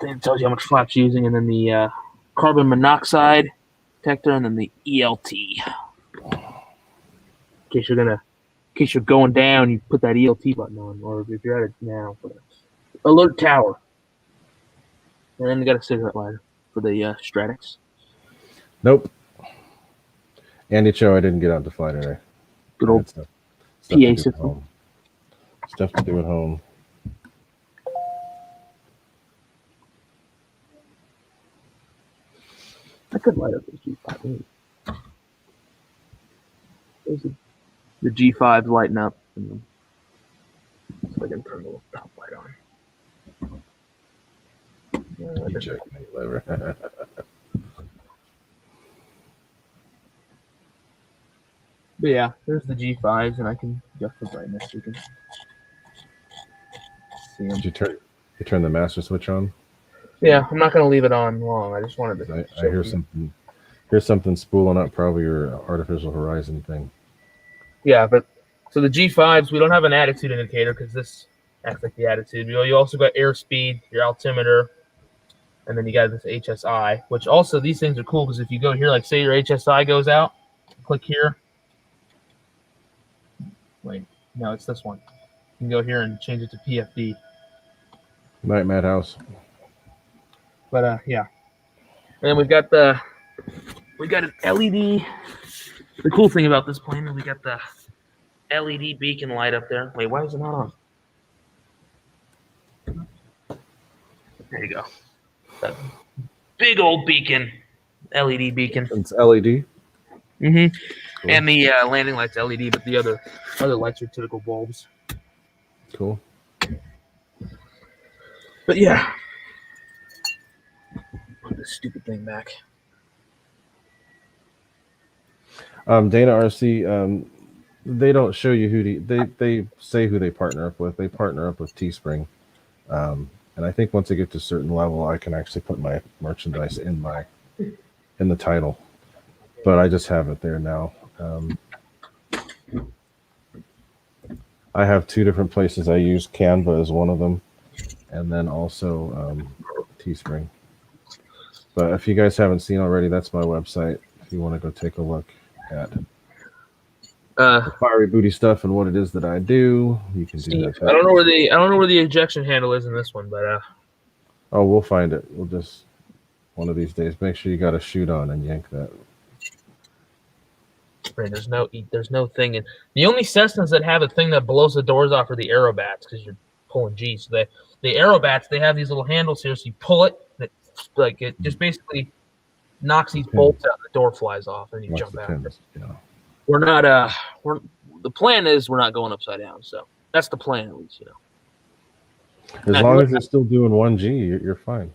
Then it tells you how much flap's using, and then the carbon monoxide detector, and then the ELT. In case you're going down, you put that ELT button on, or if you're at it now, alert tower. And then you got a cigarette lighter for the Stratix. Nope. Andy Cho, I didn't get out to fly today. Good old stuff PA system. Stuff to do at home. I could light up this G5. The G5's lighting up. So I can turn the little top light on. You checkmate lever. But yeah, there's the G5s, and I can adjust the brightness. You can see them. Did you turn the master switch on? Yeah, I'm not going to leave it on long. I just wanted to. I hear something. Here's something spooling up, probably your artificial horizon thing. Yeah, but so the G5s, we don't have an attitude indicator because this acts like the attitude. You also got airspeed, your altimeter, and then you got this HSI, which also these things are cool because if you go here, like say your HSI goes out, click here. Wait, no, it's this one. You can go here and change it to PFD. Night Madhouse. But yeah, and then we've got an LED. The cool thing about this plane is we got the LED beacon light up there. Wait, why is it not on? There you go. That big old beacon, LED beacon. It's LED. Mm-hmm. Cool. And the landing light's LED, but the other lights are typical bulbs. Cool. But yeah. Put this stupid thing back. Dana RC, they don't show you who they say who they partner up with. They partner up with Teespring. And I think once I get to a certain level, I can actually put my merchandise in the title. But I just have it there now. I have two different places I use. Canva is one of them, and then also Teespring. But if you guys haven't seen already, that's my website. If you want to go take a look at the Firey booty stuff and what it is that I do, you can do that. I don't know where the ejection handle is in this one, but oh, we'll find it. We'll just one of these days make sure you got a chute on and yank that. right, there's no thing in the only Cessnas that have a thing that blows the doors off are the Aerobats because you're pulling G. So the Aerobats, they have these little handles here, so you pull it, and it just basically knocks these bolts out, and the door flies off, and you jump out. Yeah. We're not the plan is we're not going upside down, so that's the plan at least, As long as it's still doing 1G, you're fine.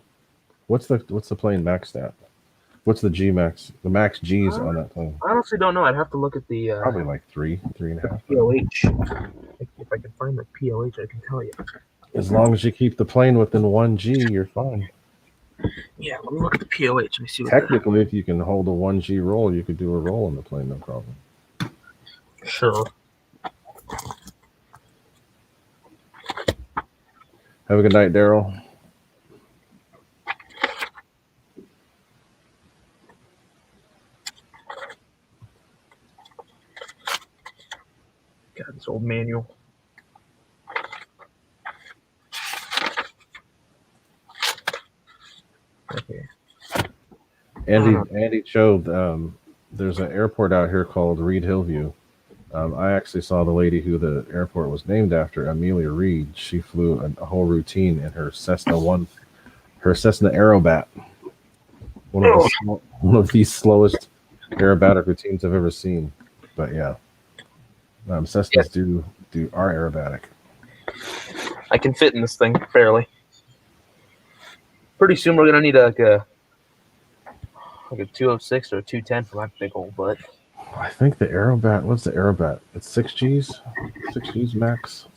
What's the plane max stat? What's the G max? The max G's on that plane? I honestly don't know. I'd have to look at the probably like 3.5. POH. If I can find the POH, I can tell you. As long as you keep the plane within 1G, you're fine. Yeah, let me look at the POH. Let me see. Technically, if you can hold a 1G roll, you could do a roll in the plane, no problem. Sure. Have a good night, Daryl. God, this old manual. Okay. Andy showed there's an airport out here called Reed Hillview. I actually saw the lady who the airport was named after, Amelia Reed. She flew a whole routine in her Cessna Aerobat. One of the slowest aerobatic routines I've ever seen. But yeah, Cessnas do our aerobatic. I can fit in this thing fairly. Pretty soon we're gonna need like a 206 or a 210 for my big old butt. I think the Aerobat, what's the Aerobat? It's 6Gs? 6Gs max?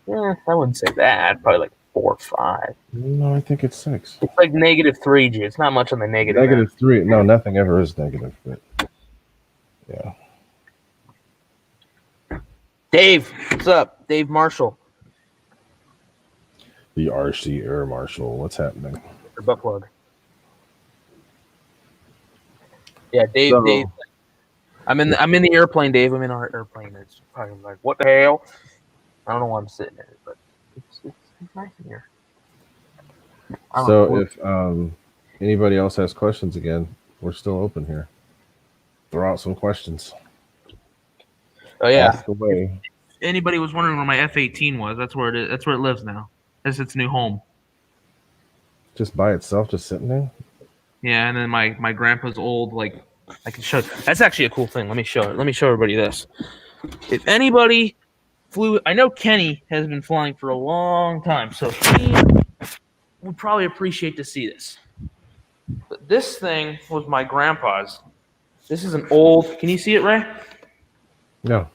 I wouldn't say that. Probably like 4 or 5. No, I think it's 6. It's like -3G. It's not much on the negative. -3. No, nothing ever is negative, but yeah. Dave, what's up? Dave Marshall. The RC Air Marshal. What's happening? Your butt plug. Yeah, Dave. So, Dave. I'm in the airplane, Dave. I'm in our airplane. It's probably like, what the hell? I don't know why I'm sitting in it, but it's nice in here. So if anybody else has questions again, we're still open here. Throw out some questions. Oh yeah. Ask away. If anybody was wondering where my F-18 was, that's where it is. That's where it lives now. That's its new home. Just by itself, just sitting there? Yeah, and then my grandpa's old, like, I can show. That's actually a cool thing. Let me show it. Let me show everybody this. if anybody flew, I know Kenny has been flying for a long time, so he would probably appreciate to see this. But this thing was my grandpa's. This is an old. Can you see it, Ray? No.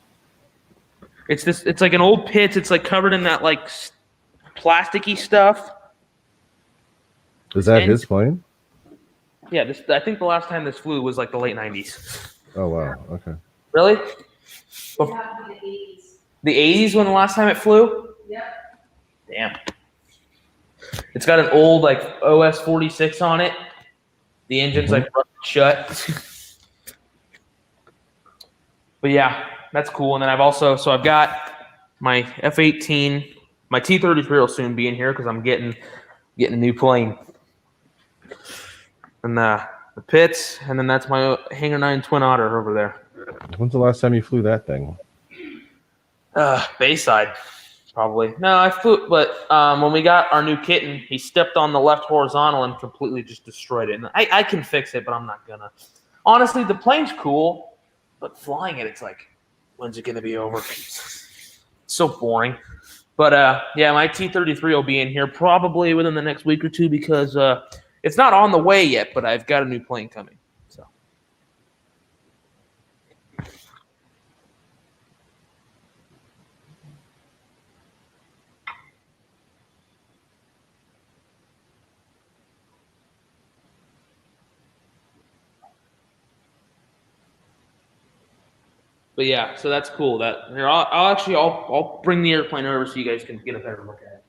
It's this. It's like an old Pitts. It's like covered in that like plasticky stuff. Is that his plane? Yeah, this. I think the last time this flew was like the late '90s. Oh wow. Okay. Really? It happened in the 80s. The '80s when the last time it flew? Yep. Damn. It's got an old like OS 46 on it. The engine's like rusted shut. But yeah, that's cool. And then I've got my F-18, my T-33 will soon be in here because I'm getting a new plane. And the Pitts, and then that's my Hangar 9 Twin Otter over there. When's the last time you flew that thing? Bayside, probably. No, I flew, but when we got our new kitten, he stepped on the left horizontal and completely just destroyed it. And I can fix it, but I'm not gonna. Honestly, the plane's cool. But flying it, it's like, when's it going to be over? It's so boring. But, yeah, my T-33 will be in here probably within the next week or two because it's not on the way yet, but I've got a new plane coming. So. But yeah, so that's cool. That here, I'll bring the airplane over so you guys can get a better look at it.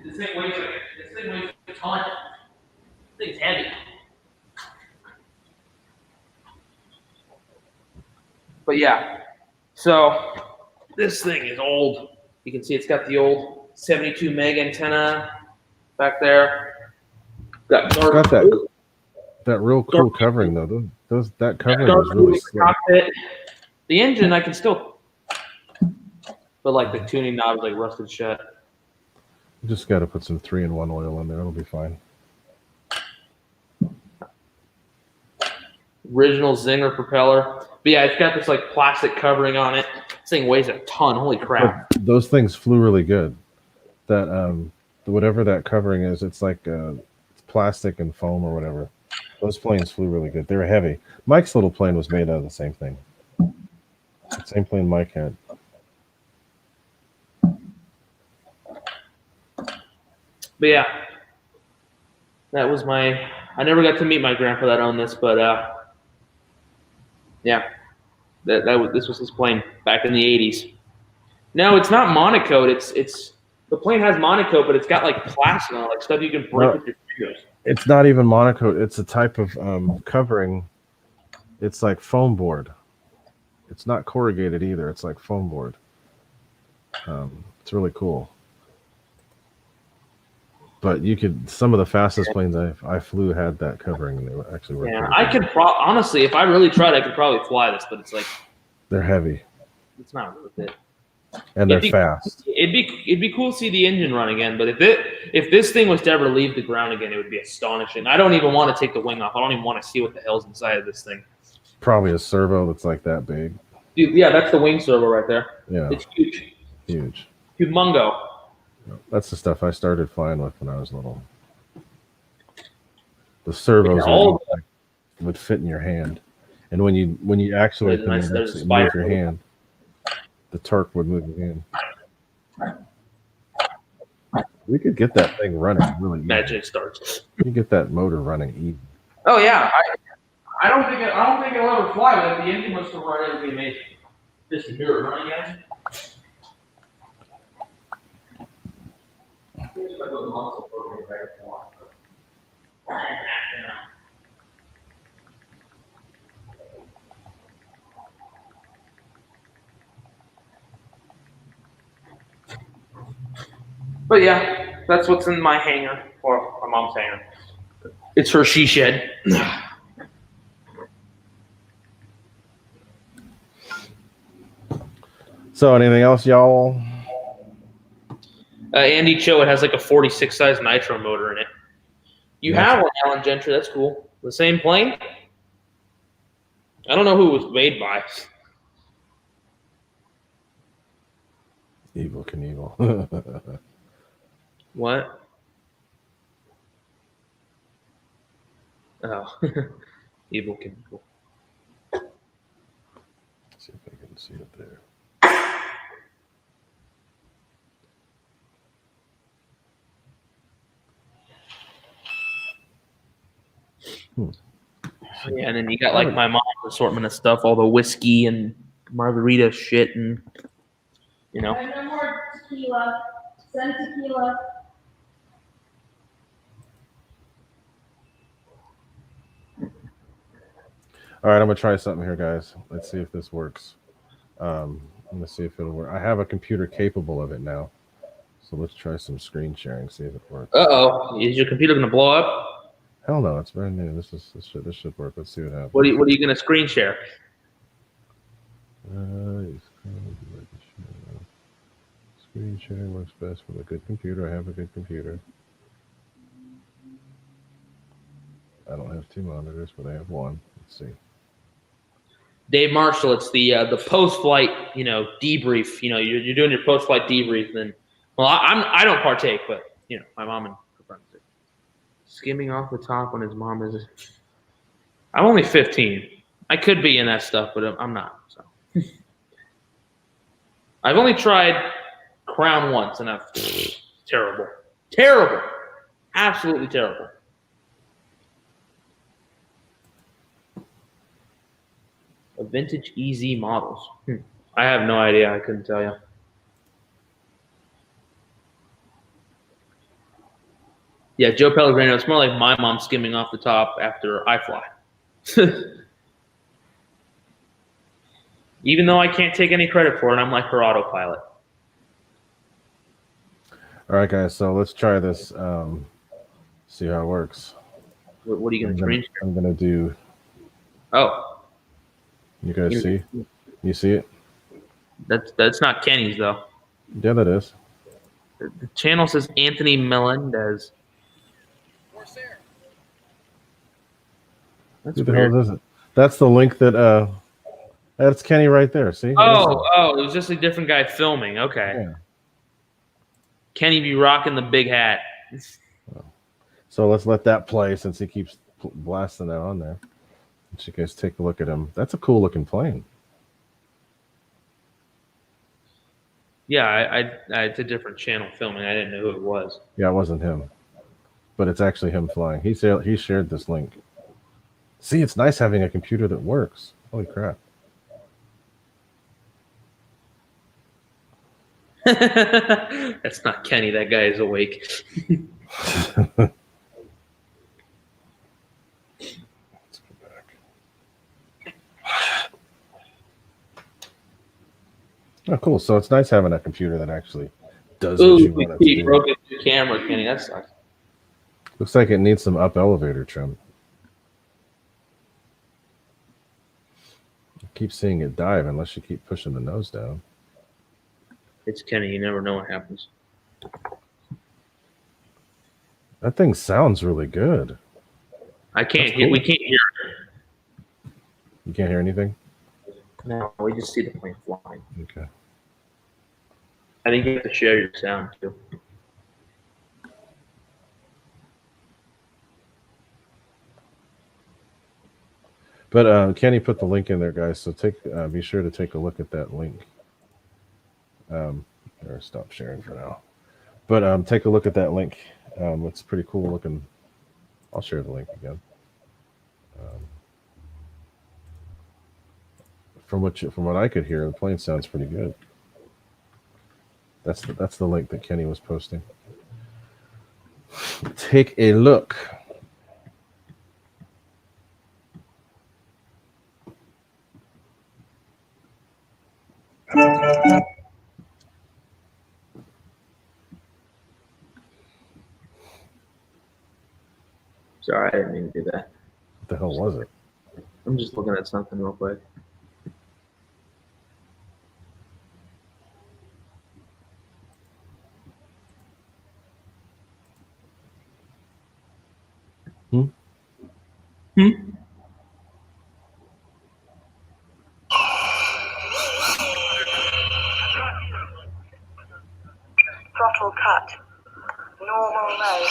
This thing weighs a ton. This thing's heavy. But yeah, so this thing is old. You can see it's got the old 72 meg antenna back there. Got that real cool covering though. That covering is really slick. The engine I can still, but like the tuning knob is like rusted shut. You just got to put some 3-in-1 oil in there. It'll be fine. Original Zinger propeller. But yeah, it's got this like plastic covering on it. This thing weighs a ton. Holy crap! But those things flew really good. That whatever that covering is, it's like it's plastic and foam or whatever. Those planes flew really good. They were heavy. Mike's little plane was made out of the same thing. The same plane Mike had. But yeah, that was my. I never got to meet my grandpa that owned this, but yeah, this was his plane back in the '80s. No, it's not monocoat. It's the plane has monocoat, but it's got like plastic on it, like stuff you can break with your fingers. It's not even monocoat. It's a type of covering. It's like foam board. It's not corrugated either. It's like foam board. It's really cool. But you could, some of the fastest planes I flew had that covering, and they were actually working. Yeah, I could honestly, if I really tried, I could probably fly this, but it's like they're heavy. It's not worth it. And they're fast. It'd be cool to see the engine run again, but if this thing was to ever leave the ground again, it would be astonishing. I don't even want to take the wing off. I don't even want to see what the hell's inside of this thing. Probably a servo that's like that big. Dude, yeah, that's the wing servo right there. Yeah, it's huge. Huge. Humongo. That's the stuff I started flying with when I was little. The servos would fit in your hand, and when you actually move your hand, the torque would move your hand. We could get that thing running really easy. Magic starts. You get that motor running easy. Oh yeah, I don't think it'll ever fly, but if the engine was to run, it would be amazing. Just to hear it running again. But yeah, that's what's in my hangar, or my mom's hangar. It's her she shed. So anything else, y'all? Andy Cho, it has like a 46 size nitro motor in it. You Nice. have one, Alan Gentry. That's cool. The same plane? I don't know who it was made by. Evil Knievel. What? Oh, Evil Knievel. See if I can see it there. Yeah, and then you got like my mom's assortment of stuff, all the whiskey and margarita shit, and you know. I have no more tequila. Send tequila. All right, I'm gonna try something here, guys. Let's see if this works. I'm gonna see if it'll work. I have a computer capable of it now, so let's try some screen sharing. See if it works. Uh-oh, is your computer gonna blow up? Hell no, it's brand new. This should work. Let's see what happens. What are you gonna screen share? Screen sharing works best with a good computer. I have a good computer. I don't have 2 monitors, but I have one. Let's see. Dave Marshall, it's the post-flight, debrief. You're doing your post-flight debrief, and well, I don't partake, but my mom and her friends do. Skimming off the top when his mom is. I'm only 15. I could be in that stuff, but I'm not. So I've only tried Crown once, and I've terrible, absolutely terrible. Vintage EZ models. I have no idea. I couldn't tell you. Yeah, Joe Pellegrino. It's more like my mom skimming off the top after I fly. Even though I can't take any credit for it, I'm like her autopilot. All right, guys. So let's try this. See how it works. What are you going to screen share? I'm gonna do. Oh. You guys see? You see it? That's not Kenny's though. Yeah, that is. The channel says Anthony Melendez. That's Who the weird. hell is it? That's the link that that's Kenny right there. See? It was just a different guy filming. Okay. Yeah. Kenny be rocking the big hat. So let's let that play since he keeps blasting that on there. Let you guys take a look at him. That's a cool looking plane. Yeah, it's a different channel filming. I didn't know who it was. Yeah, it wasn't him, but it's actually him flying. He shared this link. See, it's nice having a computer that works. Holy crap! That's not Kenny. That guy is awake. Oh, cool. So it's nice having a computer that actually does what you want it to do. Broke your camera, Kenny. That sucks. Looks like it needs some up elevator trim. I keep seeing it dive unless you keep pushing the nose down. It's Kenny. You never know what happens. That thing sounds really good. I can't hear. Cool. We can't hear it. You can't hear anything? No, we just see the plane flying. Okay. I think you have to share your sound too. But Kenny put the link in there, guys. So be sure to take a look at that link. Or stop sharing for now. But take a look at that link. It's pretty cool looking. I'll share the link again. From what I could hear, the plane sounds pretty good. That's the link that Kenny was posting. Take a look. Sorry, I didn't mean to do that. What the hell was it? I'm just looking at something real quick. Throttle cut. Normal mode.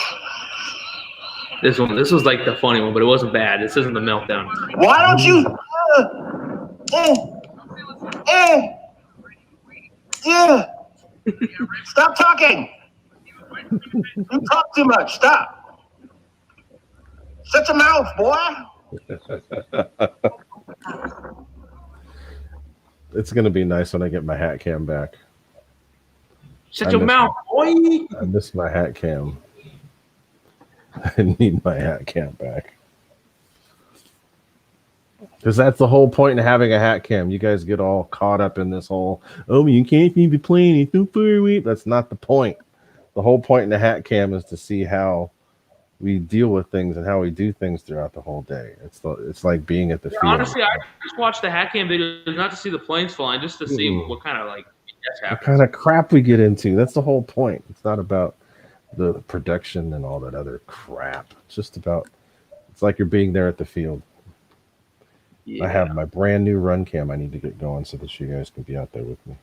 This was like the funny one, but it wasn't bad. This isn't the meltdown. Why don't you? Stop talking. You talk too much. Stop. Shut your mouth, boy. It's gonna be nice when I get my hat cam back. Shut your mouth, boy. I miss my hat cam. I need my hat cam back. Because that's the whole point in having a hat cam. You guys get all caught up in this whole, oh, you can't be playing it so far away. That's not the point. The whole point in the hat cam is to see how we deal with things and how we do things throughout the whole day. It's like being at the field. Honestly, I just watched the hat cam videos not to see the planes flying, just to see what kind of like what kind of crap we get into. That's the whole point. It's not about the production and all that other crap. It's just about, it's like you're being there at the field. Yeah. I have my brand new run cam I need to get going so that you guys can be out there with me.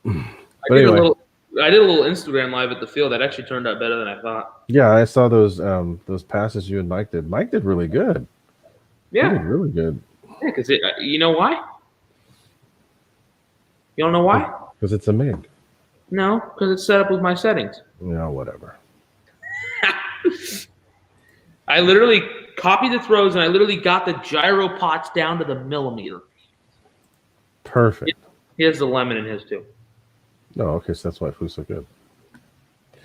I did a little Instagram live at the field. That actually turned out better than I thought. Yeah, I saw those passes you and Mike did. Mike did really good. Yeah, he did really good. Yeah, because you know why? You don't know why? Because it's a MiG. No, because it's set up with my settings. No, whatever. I literally copied the throws and I literally got the gyro pots down to the millimeter. Perfect. He has the lemon in his too. No, okay, so that's why it flew so good.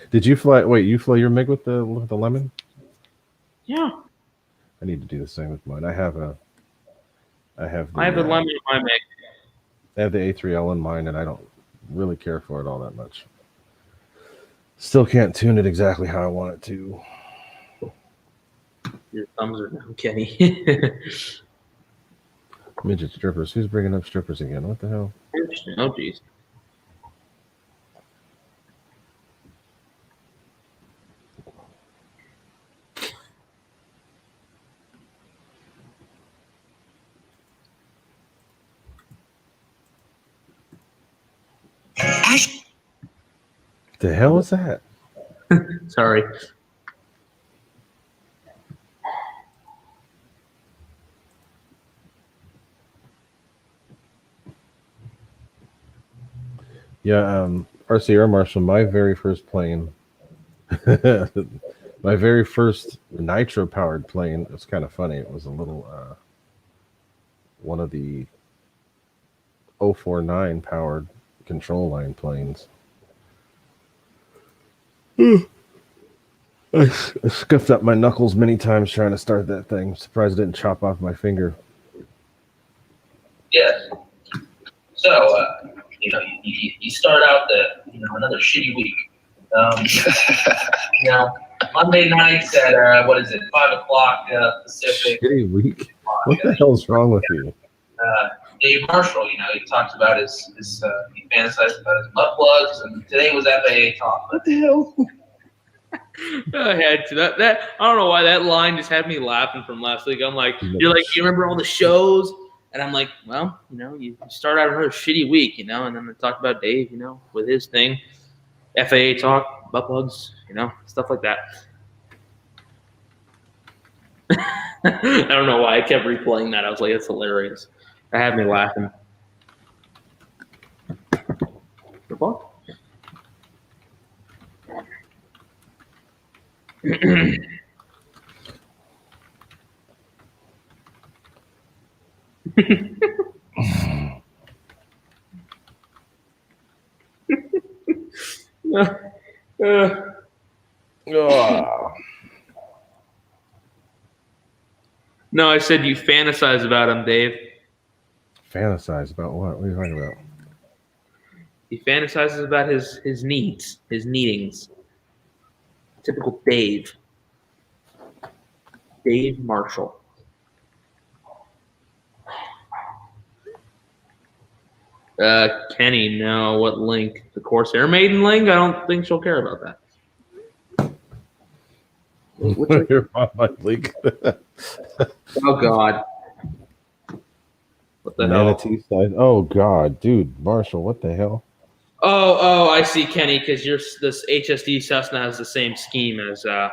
Did you fly? Wait, you fly your MiG with the lemon? Yeah. I need to do the same with mine. I have the lemon in my MiG. I have the A3L in mine, and I don't really care for it all that much. Still can't tune it exactly how I want it to. Your thumbs are down, Kenny. Midget strippers. Who's bringing up strippers again? What the hell? Oh, jeez. The hell is that? Sorry. Yeah, RC Air Marshal, my very first plane, my very first nitro-powered plane, it was kind of funny. It was a little, one of the 049 powered control line planes. I scuffed up my knuckles many times trying to start that thing. Surprised I didn't chop off my finger. Yes. So, you start out another shitty week. Monday nights at, 5 o'clock Pacific. Shitty week? What the hell's wrong with you? Dave Marshall, he talks about his he fantasized about his butt plugs, and today was FAA talk. What the hell? I had to. That I don't know why that line just had me laughing from last week. I'm like, you're like, you remember all the shows? And I'm like, well, you start out another shitty week, and then they talk about Dave, with his thing, FAA talk, butt plugs, stuff like that. I don't know why I kept replaying that. I was like, it's hilarious. That had me laughing. The fuck? No, I said you fantasize about him, Dave. Fantasize about what? What are you talking about? He fantasizes about his needs, his needings. Typical Dave. Dave Marshall. Kenny, no. What link? The Corsair Maiden link? I don't think she'll care about that. Your mom might leak. Oh God. What the hell? Manatee size. Oh God, dude, Marshall, what the hell? Oh, I see, Kenny, because this HSD Cessna has the same scheme as the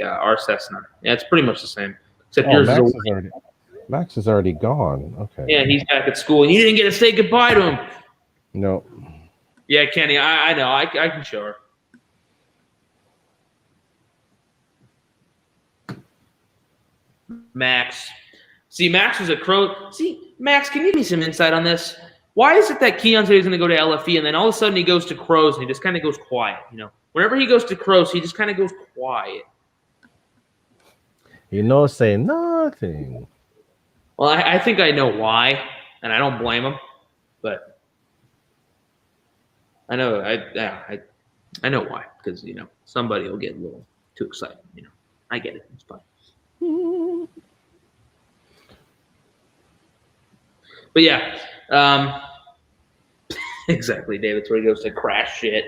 our Cessna. Yeah, it's pretty much the same. Except yours Max is already gone. Okay. Yeah, he's back at school. You didn't get to say goodbye to him. No. Yeah, Kenny, I know. I can show her. Max. See, Max was a crow. See, Max, can you give me some insight on this? Why is it that Keon said he's going to go to LFE, and then all of a sudden he goes to crows, and he just kind of goes quiet? Whenever he goes to crows, he just kind of goes quiet. Say nothing. Well, I think I know why, and I don't blame him, but I know I know why, because somebody will get a little too excited. I get it. It's fine. But yeah, exactly, David. That's where he goes to crash shit.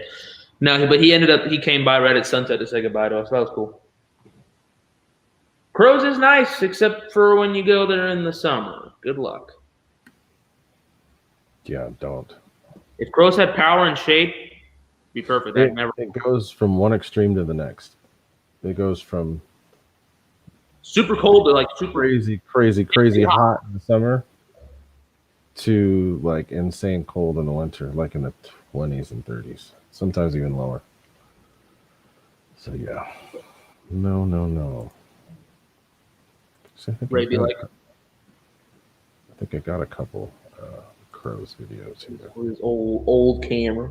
No, but he came by right at sunset to say goodbye to us. That was cool. Crows is nice, except for when you go there in the summer. Good luck. Yeah, don't. If crows had power and shape, it'd be perfect. It goes from one extreme to the next. It goes from super cold to like super crazy hot in the summer to like insane cold in the winter, like in the 20s and 30s, sometimes even lower. So yeah, no. So I think I got a couple crows videos here. His old camera.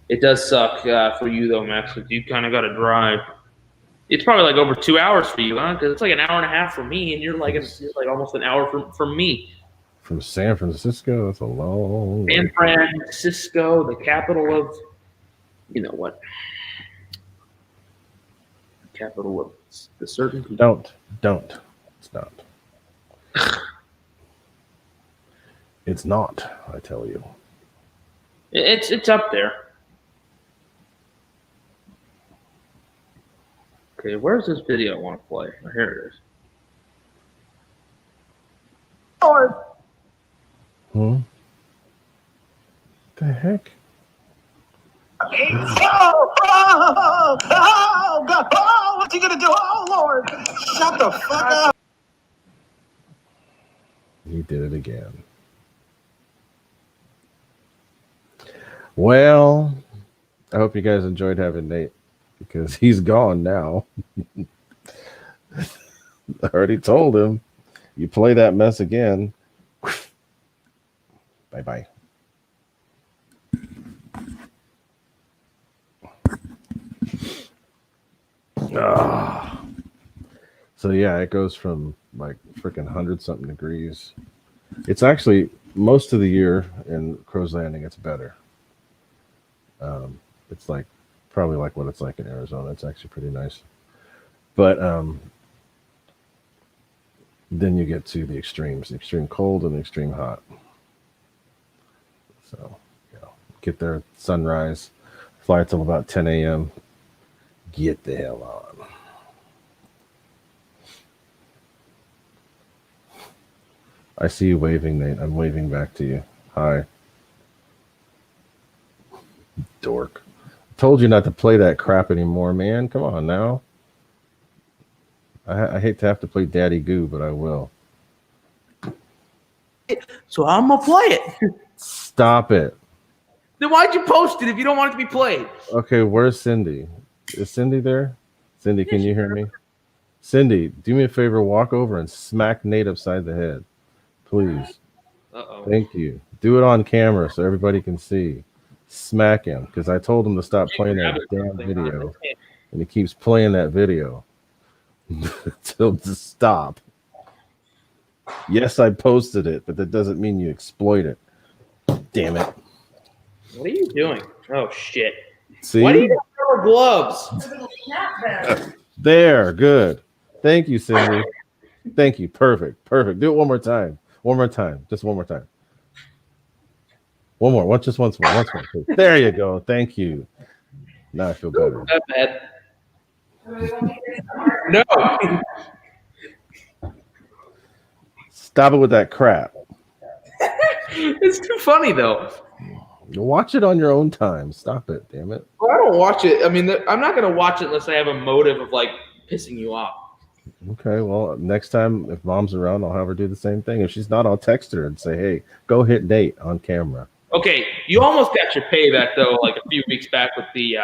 It does suck for you though, Max. Because you kind of got to drive. It's probably like over 2 hours for you, huh? Because it's like an hour and a half for me, and you're like almost an hour from me. From San Francisco, that's a long way. San Francisco, the capital of, what? Capital of the certainty. Don't. It's not. It's not, I tell you. It's up there. Okay, where's this video I want to play? Oh, here it is. The heck? Oh, God. Oh, what's he gonna do? Oh, Lord. Shut the fuck up. He did it again. Well, I hope you guys enjoyed having Nate, because he's gone now. I already told him, you play that mess again. Bye-bye. So yeah, it goes from like freaking 100-something degrees. It's actually most of the year in Crow's Landing, it's better. It's like probably like what it's like in Arizona. It's actually pretty nice. But then you get to the extremes, the extreme cold and the extreme hot. So, get there at sunrise, fly till about 10 a.m. Get the hell on. I see you waving, Nate. I'm waving back to you. Hi. Dork. Told you not to play that crap anymore, man. Come on now. I hate to have to play Daddy Goo, but I will. So I'm going to play it. Stop it. Then why'd you post it if you don't want it to be played? Okay, where's Cindy? Is Cindy there? Cindy, can you hear me? Cindy, do me a favor. Walk over and smack Nate upside the head. Please. Uh-oh. Thank you. Do it on camera so everybody can see. Smack him, because I told him to stop playing that damn video. And he keeps playing that video. Tell him to stop. Yes, I posted it, but that doesn't mean you exploit it. Damn it. What are you doing? Oh, shit. See? Why do you have gloves? There, good. Thank you, Cindy. Thank you. Perfect. Do it one more time. Just one more time. One more. Just once more. There you go. Thank you. Now I feel better. Not bad. No. Stop it with that crap. It's too funny though. Watch it on your own time. Stop it, damn it. Well, I don't watch it. I mean, I'm not gonna watch it unless I have a motive of like pissing you off. Okay, well, next time if mom's around, I'll have her do the same thing. If she's not, I'll text her and say, "Hey, go hit date on camera." Okay, you almost got your payback though, like a few weeks back with the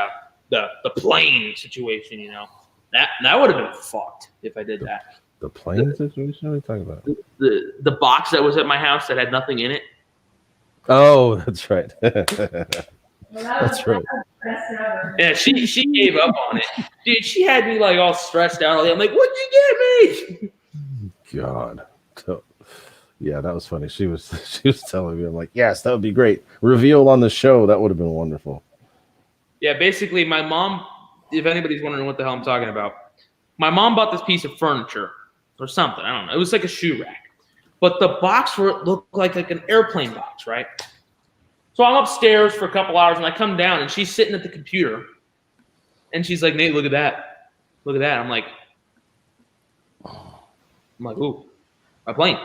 plane situation. You know, that would have been fucked if I did that. The plane situation? What are you talking about? The box that was at my house that had nothing in it. Oh, that's right. That's right. Yeah, she gave up on it, dude. She had me like all stressed out. I'm like, "What'd you get me?" God. So, yeah, that was funny. She was telling me, I'm like, yes, that would be great. Reveal on the show. That would have been wonderful. Yeah, basically, my mom. If anybody's wondering what the hell I'm talking about, my mom bought this piece of furniture or something. I don't know. It was like a shoe rack, but the box for it looked like an airplane box, right? So I'm upstairs for a couple hours, and I come down, and she's sitting at the computer, and she's like, "Nate, look at that, look at that." I'm like, "Ooh, a plane."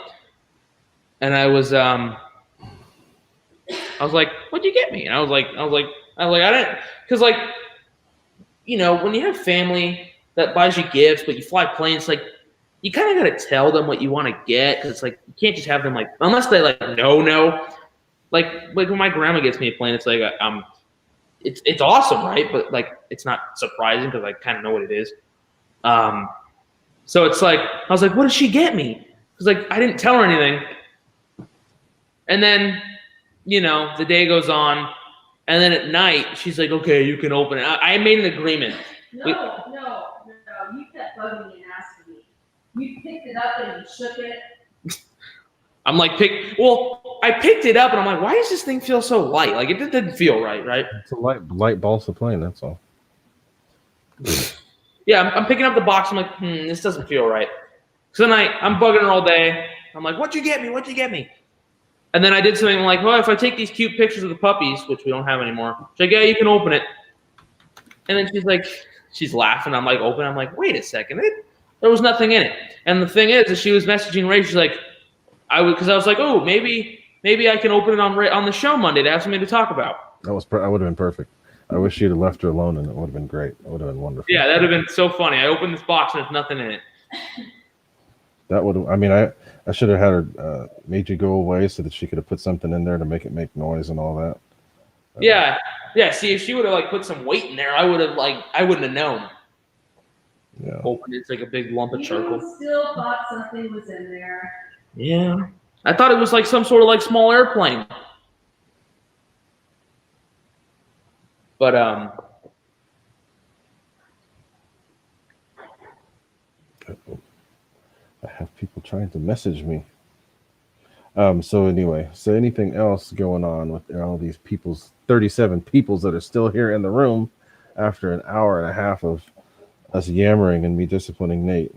And I was like, "What'd you get me?" And I was like, I didn't, because like, you know, when you have family that buys you gifts, but you fly planes, like, you kind of got to tell them what you want to get, because like, you can't just have them like, unless they like, no. Like when my grandma gets me a plane, it's like it's awesome, right? But like it's not surprising because I kind of know what it is. So it's like I was like, what did she get me? Because like I didn't tell her anything. And then, you know, the day goes on, and then at night she's like, okay, you can open it. I made an agreement. No. You kept bugging me and asking me. You picked it up and you shook it. I'm like, I picked it up and I'm like, why does this thing feel so light? Like it didn't feel right? It's a light balsa plane, that's all. Yeah, I'm picking up the box. I'm like, this doesn't feel right. So then I'm bugging her all day. I'm like, what'd you get me? And then I did something like, well, if I take these cute pictures of the puppies, which we don't have anymore, she's like, yeah, you can open it. And then she's laughing. I'm like, open. I'm like, wait a second. There was nothing in it. And the thing is she was messaging Ray. She's like, because I was like, oh, maybe I can open it on the show Monday to have something to talk about. That would have been perfect. I wish you'd have left her alone, and it would have been great. It would have been wonderful. Yeah, that would have been so funny. I opened this box and there's nothing in it. That would. I mean, I should have had her made you go away so that she could have put something in there to make noise and all that. Yeah. See, if she would have like put some weight in there, I wouldn't have known. Yeah. Opened it's like a big lump of charcoal. You still thought something was in there. Yeah, I thought it was like some sort of like small airplane. But I have people trying to message me. So anyway, anything else going on with all these 37 peoples that are still here in the room after an hour and a half of us yammering and me disciplining Nate?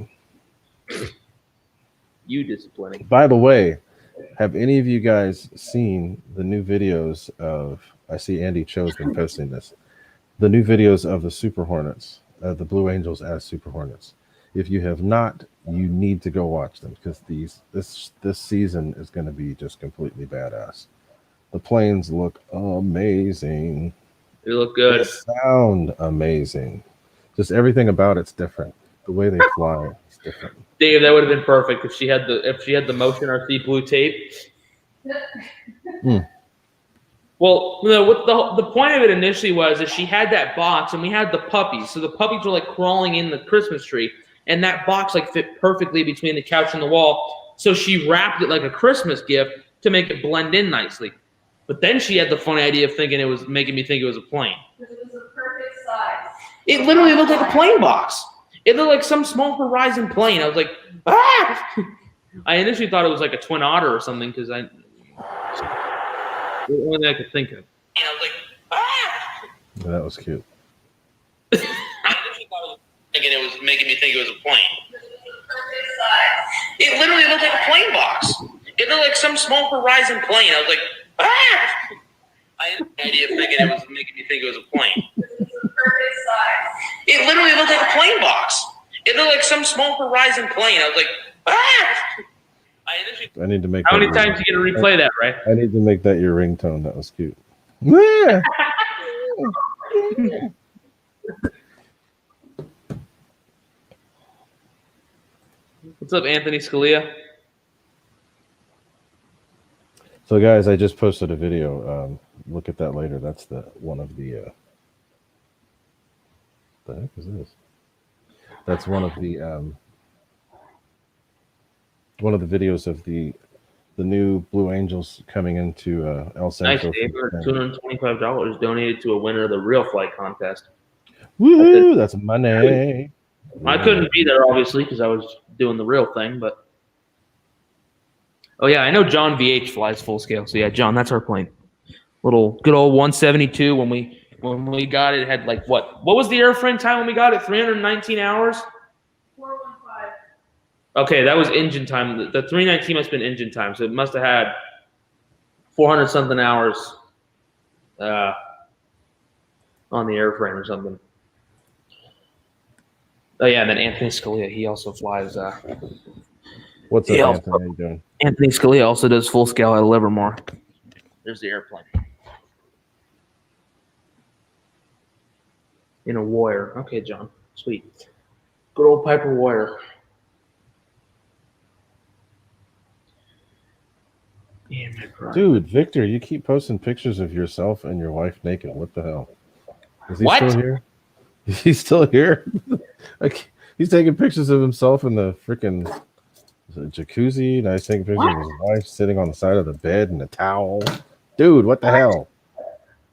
You disciplining. By the way, have any of you guys seen the new videos of, I see Andy Cho's been posting this, the new videos of the Super Hornets, the Blue Angels as Super Hornets. If you have not, you need to go watch them, because this season is going to be just completely badass. The planes look amazing. They look good. They sound amazing. Just everything about it's different. The way they fly is different. Dave, that would have been perfect if she had the MotionRC blue tape. Well, what the point of it initially was that she had that box and we had the puppies. So the puppies were like crawling in the Christmas tree, and that box like fit perfectly between the couch and the wall. So she wrapped it like a Christmas gift to make it blend in nicely. But then she had the funny idea of thinking it was making me think it was a plane. It was a perfect size. It literally looked like a plane box. It looked like some small Horizon plane. I was like, ah! I initially thought it was like a Twin Otter or something, because the only thing I could think of. And I was like, ah! Yeah, that was cute. I initially thought it was thinking it was making me think it was a plane. It literally looked like a plane box. It looked like some small Horizon plane. I was like, ah! I had the idea of thinking it was making me think it was a plane. It literally looked like a plane box. It looked like some small Horizon plane. I was like, ah! I need to make. How many times you gonna replay that, right? I need to make that your ringtone. That was cute. Yeah. What's up, Anthony Scalia? So, guys, I just posted a video. Look at that later. That's the one of the. The heck is this? That's one of the videos of the new Blue Angels coming into El Centro. Nice, Dave. $225 donated to a winner of the Real Flight contest. Woohoo! That's money. I couldn't be there, obviously, because I was doing the real thing, but... Oh, yeah, I know John VH flies full scale. So, yeah, John, that's our plane. Little good old 172 when we got it, had like what was the airframe time when we got it? 319 hours? 415. Okay, that was engine time. The 319 must have been engine time, so it must have had 400 something hours on the airframe or something. Oh yeah, and then Anthony Scalia, he also flies. What's up, Anthony? How you doing? Anthony Scalia also does full scale at Livermore. There's the airplane. In a Warrior. Okay, John. Sweet. Good old Piper Warrior. Dude, Victor, you keep posting pictures of yourself and your wife naked. What the hell? Is he What? still here? He's still here? Like, he's taking pictures of himself in the freaking jacuzzi. Now he's taking pictures of his wife sitting on the side of the bed in a towel. Dude, what the hell?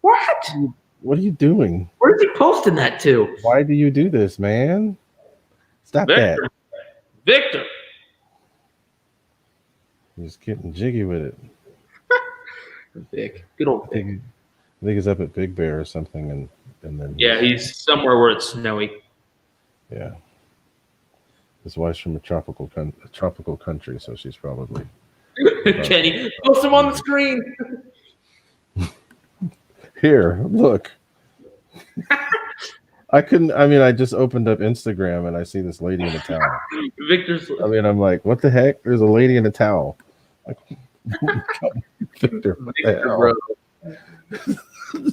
What? What are you doing? Where's he posting that to? Why do you do this, man? Stop Victor. that. Victor. He's getting jiggy with it. Vic. Good old I Vic. think he's up at Big Bear or something, and then Yeah, he's somewhere where it's snowy. yeah. His wife's from a tropical country, so she's probably Kenny, post him on the screen. here. Look, I just opened up Instagram and I see this lady in a towel. Victor's. I'm like, what the heck? There's a lady in a towel. Like, Victor, what the hell? Bro.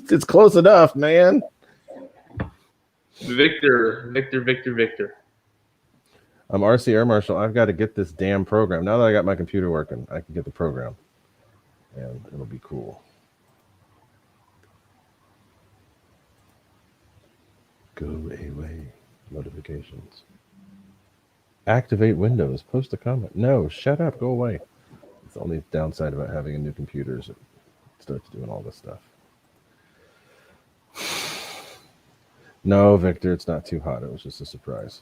It's close enough, man. Victor. I'm RC Air Marshal. I've got to get this damn program. Now that I got my computer working, I can get the program. And it'll be cool. Go away. Notifications. Activate Windows. Post a comment. No, shut up. Go away. It's the only downside about having a new computer is it starts doing all this stuff. No, Victor, it's not too hot. It was just a surprise.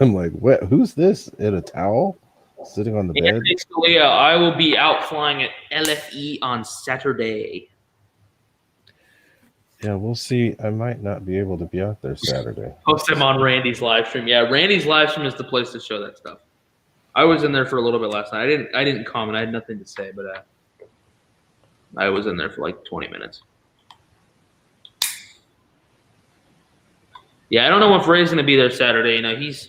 I'm like, what? Who's this in a towel sitting on the bed? Anthony Scalia, I will be out flying at LFE on Saturday. Yeah, we'll see. I might not be able to be out there Saturday. Post him on Randy's live stream. Yeah, Randy's live stream is the place to show that stuff. I was in there for a little bit last night. I didn't comment. I had nothing to say, but I was in there for like 20 minutes. Yeah, I don't know if Ray's going to be there Saturday. You know, he's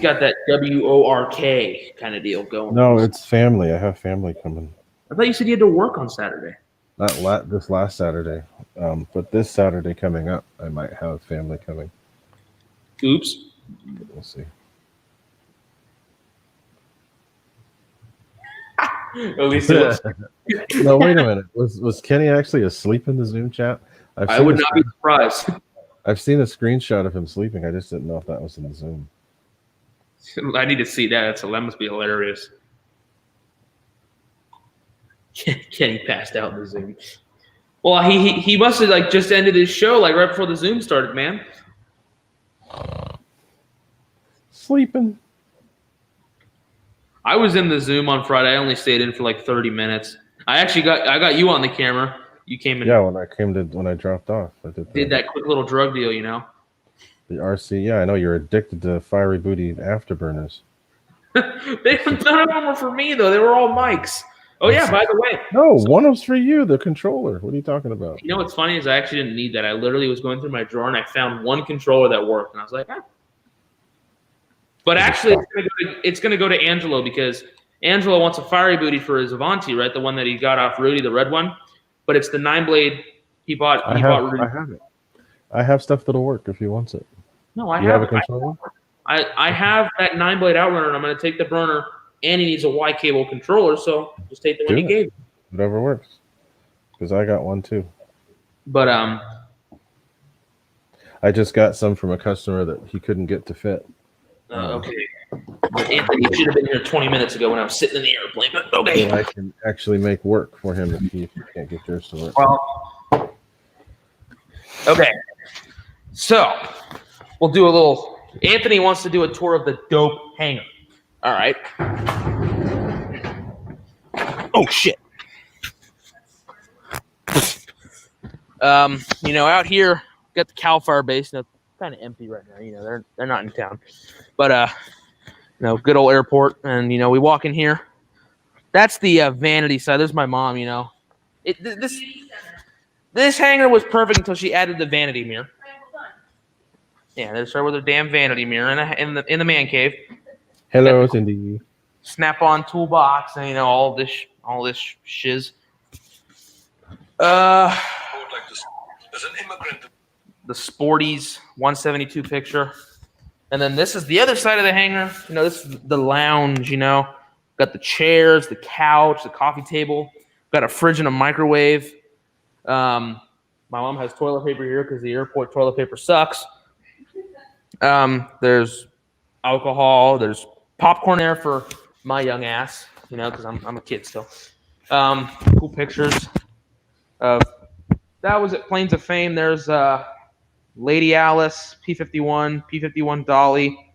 got that WORK kind of deal going. No, it's family. I have family coming. I thought you said you had to work on Saturday. Not this last Saturday, but this Saturday coming up, I might have family coming. Oops. We'll see. At least it was. No, wait a minute. Was Kenny actually asleep in the Zoom chat? I would not be surprised. I've seen a screenshot of him sleeping. I just didn't know if that was in the Zoom. I need to see that. So that must be hilarious. Kenny passed out in the Zoom. Well, he must have like just ended his show like right before the Zoom started, man. Sleeping. I was in the Zoom on Friday. I only stayed in for like 30 minutes. I got you on the camera. You came in. Yeah, when I dropped off, I did that quick little drug deal, you know. The RC, yeah, I know you're addicted to Firey booty afterburners. None of them were for me though. They were all Mike's. Oh yeah, by the way, No, one was for you, the controller. What are you talking about? you know what's funny is I actually didn't need that. I literally was going through my drawer and I found one controller that worked, and I was like, But actually, it's going to go to Angelo because Angelo wants a Firey booty for his Avanti, right? The one that he got off Rudy, the red one. But it's the 9-blade he bought. I have it. I have stuff that'll work if he wants it. No, I You have a controller? I have that 9-blade outrunner, and I'm going to take the burner, and he needs a Y cable controller, so just take the one he gave. Whatever works. Because I got one too. But I just got some from a customer that he couldn't get to fit. okay. Anthony should have been here 20 minutes ago when I was sitting in the airplane. But okay. So I can actually make work for him if he can't get yours to work. Well, okay. So we'll do a little. Anthony wants to do a tour of the dope hangar. All right. Oh shit. Out here, got the Cal Fire base. Kind of empty right now. They're not in town, but good old airport. And we walk in here. That's the vanity side. There's my mom. This hangar was perfect until she added the vanity mirror. Yeah, there's her with her damn vanity mirror in the man cave. Hello, Cindy. Snap-on toolbox and all this shiz. As an immigrant. The Sporties 172 picture, and then this is the other side of the hangar. This is the lounge. Got the chairs, the couch, the coffee table. Got a fridge and a microwave. My mom has toilet paper here because the airport toilet paper sucks. There's alcohol. There's popcorn there for my young ass, because I'm a kid still. Cool pictures. That was at Plains of Fame. There's Lady Alice, P-51, P-51 Dolly,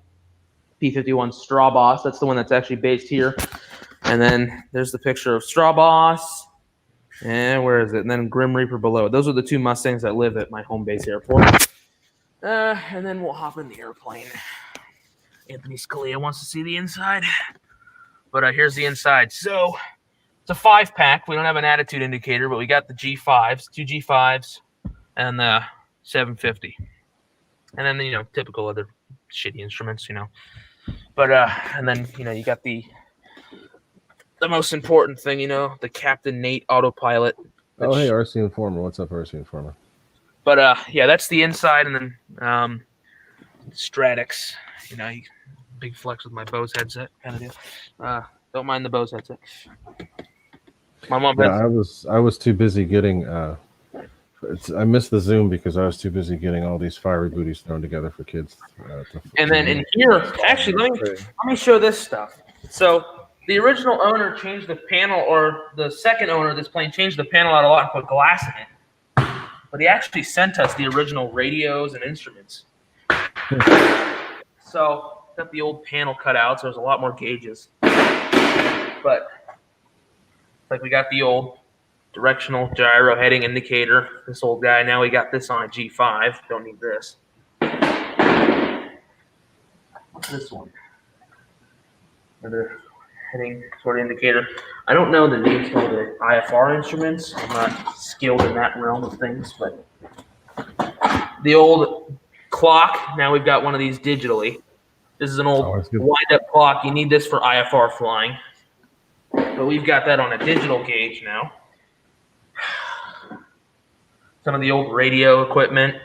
P-51 Straw Boss. That's the one that's actually based here. And then there's the picture of Straw Boss. And where is it? And then Grim Reaper below. Those are the two Mustangs that live at my home base airport. And then we'll hop in the airplane. Anthony Scalia wants to see the inside. But here's the inside. So it's a 5-pack. We don't have an attitude indicator, but we got the G5s, 2 G5s, and the 750. And then, typical other shitty instruments, But, and then, you got the most important thing, the Captain Nate autopilot. Oh, hey, RC Informer. What's up, RC Informer? But, yeah, that's the inside. And then Stratix, big flex with my Bose headset kind of deal. Don't mind the Bose headset. My mom. Yeah, I was too busy getting. I missed the Zoom because I was too busy getting all these Firey booties thrown together for kids. And then in here, actually, let me show this stuff. So the original owner changed the panel, or the second owner of this plane changed the panel out a lot and put glass in it. But he actually sent us the original radios and instruments. So got the old panel cut out, so there's a lot more gauges. But we got the old directional gyro heading indicator. This old guy. Now we got this on a G5. Don't need this. This one. Another heading sort of indicator. I don't know the names of the IFR instruments. I'm not skilled in that realm of things, but the old clock. Now we've got one of these digitally. This is an old wind-up clock. You need this for IFR flying. But we've got that on a digital gauge now. Some of the old radio equipment.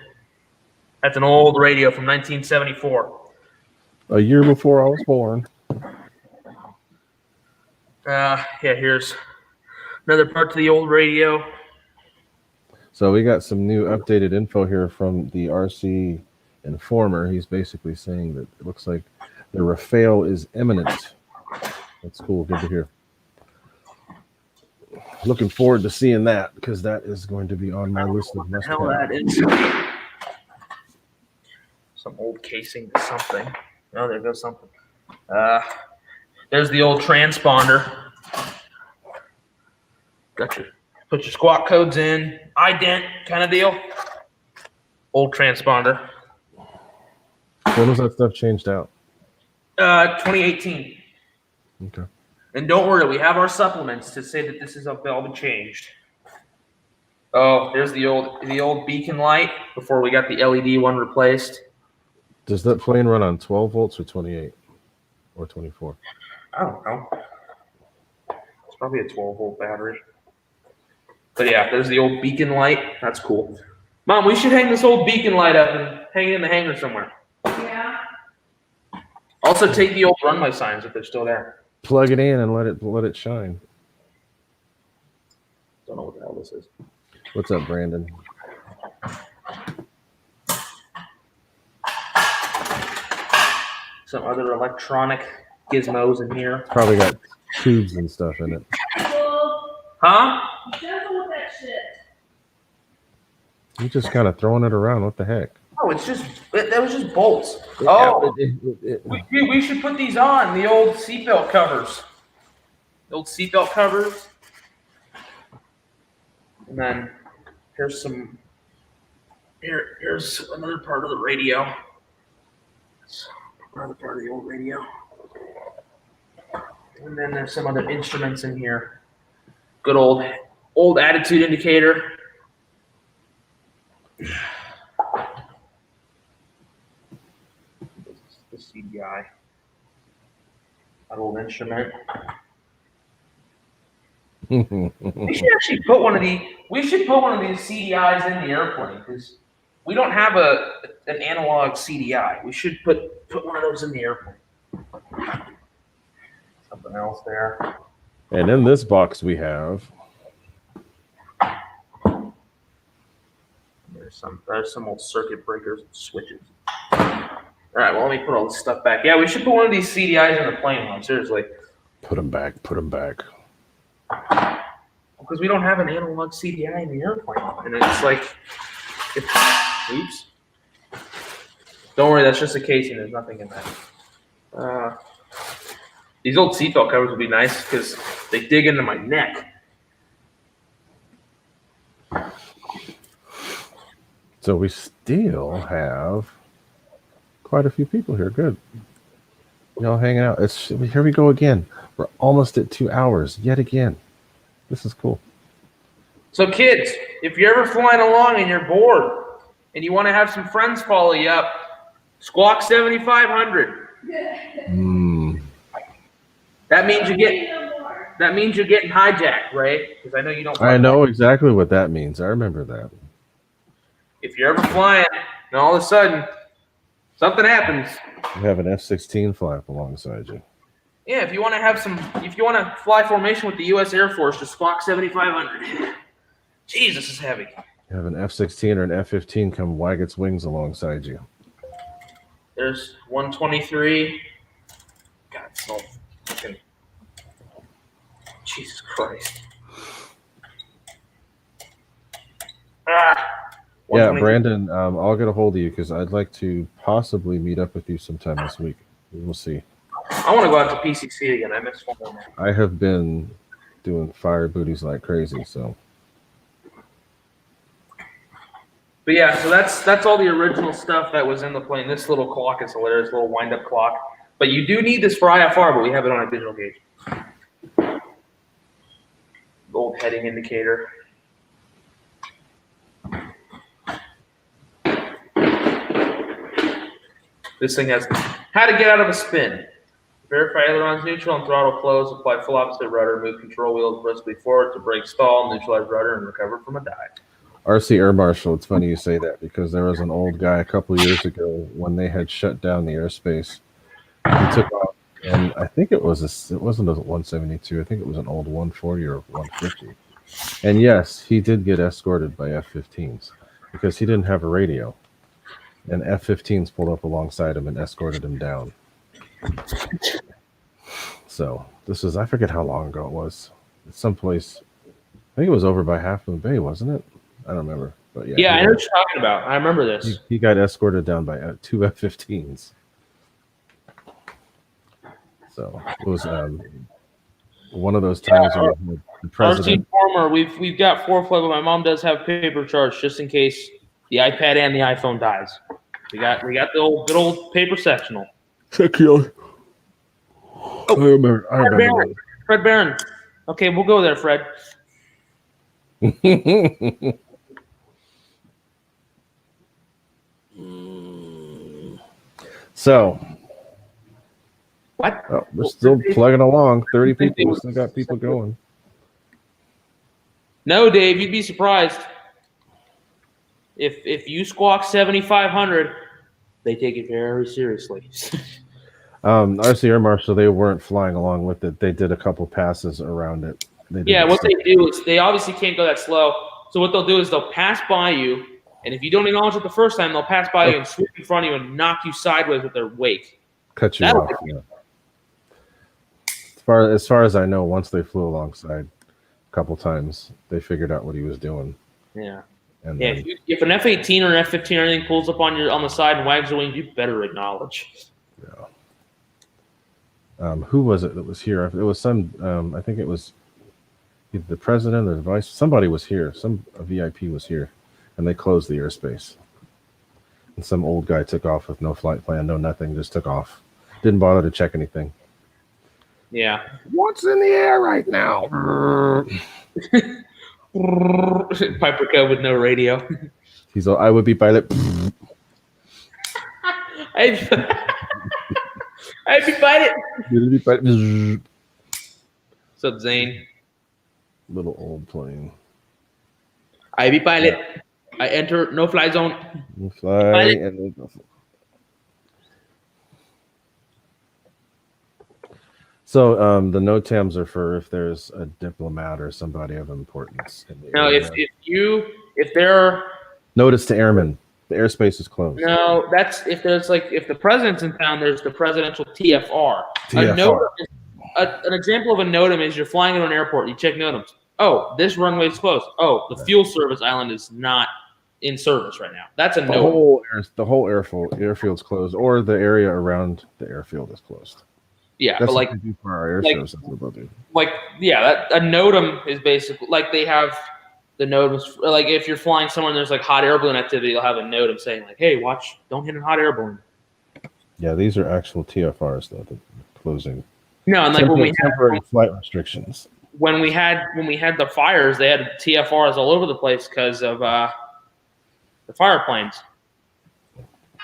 That's an old radio from 1974. A year before I was born. Yeah, here's another part to the old radio. So we got some new updated info here from the RC Informer. He's basically saying that it looks like the Rafale is imminent. That's cool. Good to hear. Looking forward to seeing that because that is going to be on my list of must-have. Hell, that is some old casing to something. Oh, there goes something. There's the old transponder. Got your put your squawk codes in, ident kind of deal. Old transponder. When was that stuff changed out? 2018. Okay. And don't worry, we have our supplements to say that this is all been changed. Oh, there's the old beacon light before we got the LED one replaced. Does that plane run on 12 volts or 28 or 24? I don't know. It's probably a 12-volt battery. But yeah, there's the old beacon light. That's cool. Mom, we should hang this old beacon light up and hang it in the hangar somewhere. Yeah. Also, take the old runway signs if they're still there. Plug it in and let it shine. Don't know what the hell this is. What's up, Brandon? Some other electronic gizmos in here. Probably got tubes and stuff in it. Well, Huh? be careful with that shit. You're just kind of throwing it around. What the heck? Oh, that was just bolts. Oh, we should put these on, the old seatbelt covers. The old seatbelt covers. And then here's another part of the radio. Another part of the old radio. And then there's some other instruments in here. Good old attitude indicator. The CDI. That old instrument. We should actually put one of these. We should put one of these CDIs in the airplane because we don't have an analog CDI. We should put one of those in the airplane. Something else there. And in this box we have. There's some old circuit breakers and switches. All right, well, let me put all this stuff back. Yeah, we should put one of these CDIs in the plane, Mom. Seriously. Put them back. Put them back. Because we don't have an analog CDI in the airplane. And it's like, oops. Don't worry, that's just a casing. There's nothing in that. These old seatbelt covers would be nice because they dig into my neck. So we still have quite a few people here. Good. Y'all hanging out. Here we go again. We're almost at 2 hours yet again. This is cool. So kids, if you're ever flying along and you're bored and you want to have some friends follow you up, squawk 7500. That means you're getting hijacked, right? Because I know you don't. I know exactly what that means. I remember that. If you're ever flying and all of a sudden something happens, You have an F-16 fly up alongside you. yeah, if you want to fly formation with the U.S. Air Force, just squawk 7500. Jesus, is heavy. You have an F-16 or an F-15 come wag its wings alongside you. There's 123. God, it's so fucking. Jesus Christ. Yeah, Brandon, I'll get a hold of you because I'd like to possibly meet up with you sometime this week. We'll see. I want to go out to PCC again. I miss flying. I have been doing fire booties like crazy, so. But yeah, so that's all the original stuff that was in the plane. This little clock is hilarious, little wind-up clock. But you do need this for IFR, but we have it on a digital gauge. Old heading indicator. This thing has how to get out of a spin. Verify ailerons neutral and throttle close. Apply full opposite rudder. Move control wheels briskly forward to brake stall. Neutralize rudder and recover from a dive. RC Air Marshal, it's funny you say that because there was an old guy a couple of years ago when they had shut down the airspace. He took off, and I think it wasn't a 172. I think it was an old 140 or 150. And yes, he did get escorted by F-15s because he didn't have a radio. And F-15s pulled up alongside him and escorted him down. So this is, I forget how long ago it was. It's someplace, I think it was over by Half Moon Bay, wasn't it? I don't remember. But yeah. Yeah, I know what you're talking about. I remember this. He got escorted down by 2 F-15s. So it was one of those times where the president. RC Former, we've got 4 flight, but my mom does have paper charge just in case the iPad and the iPhone dies. We got the good old paper sectional. Heck yeah. I remember. Fred Barron. Okay, we'll go there, Fred. So, What? oh, we're still plugging along. 30 people. We still got people going. No, Dave, you'd be surprised. If you squawk 7,500, they take it very seriously. RC Air Marshal, they weren't flying along with it. They did a couple passes around it. Yeah, what they do is they obviously can't go that slow. So what they'll do is they'll pass by you, and if you don't acknowledge it the first time, they'll pass by you and swoop in front of you and knock you sideways with their wake. Cut you off. Yeah. As far as I know, once they flew alongside a couple times, they figured out what he was doing. Yeah. And yeah. then, If an F-18 or an F-15 or anything pulls up on the side and wags the wing, you better acknowledge. yeah. Who was it that was here? It was some. I think it was either the president or the vice. Somebody was here. A VIP was here, and they closed the airspace. And some old guy took off with no flight plan, no nothing, just took off. Didn't bother to check anything. Yeah. What's in the air right now? Piper Cove with no radio. He's all, I would be pilot. I'd be pilot. What's up, Zane? Little old plane. I be pilot. I enter no fly zone. You fly and then go. So the NOTAMs are for if there's a diplomat or somebody of importance. In the No, area. if there Notice to airmen, the airspace is closed. no, that's if the president's in town, there's the presidential TFR. TFR. A NOTAM an example of a NOTAM is you're flying into an airport, you check NOTAMs. Oh, this runway is closed. Oh, the fuel service island is not in service right now. That's a NOTAM. The whole airfield's closed, or the area around the airfield is closed. Yeah, That's but what they do for our air shows. That's what they'll do. A NOTAM is basically like they have the NOTAMs. Like if you're flying somewhere and there's like hot air balloon activity, you'll have a NOTAM saying like, "Hey, watch, don't hit a hot air balloon." Yeah, these are actual TFRs though. The closing. No, and like when we had temporary flight restrictions. when we had the fires, they had TFRs all over the place because of the fire planes.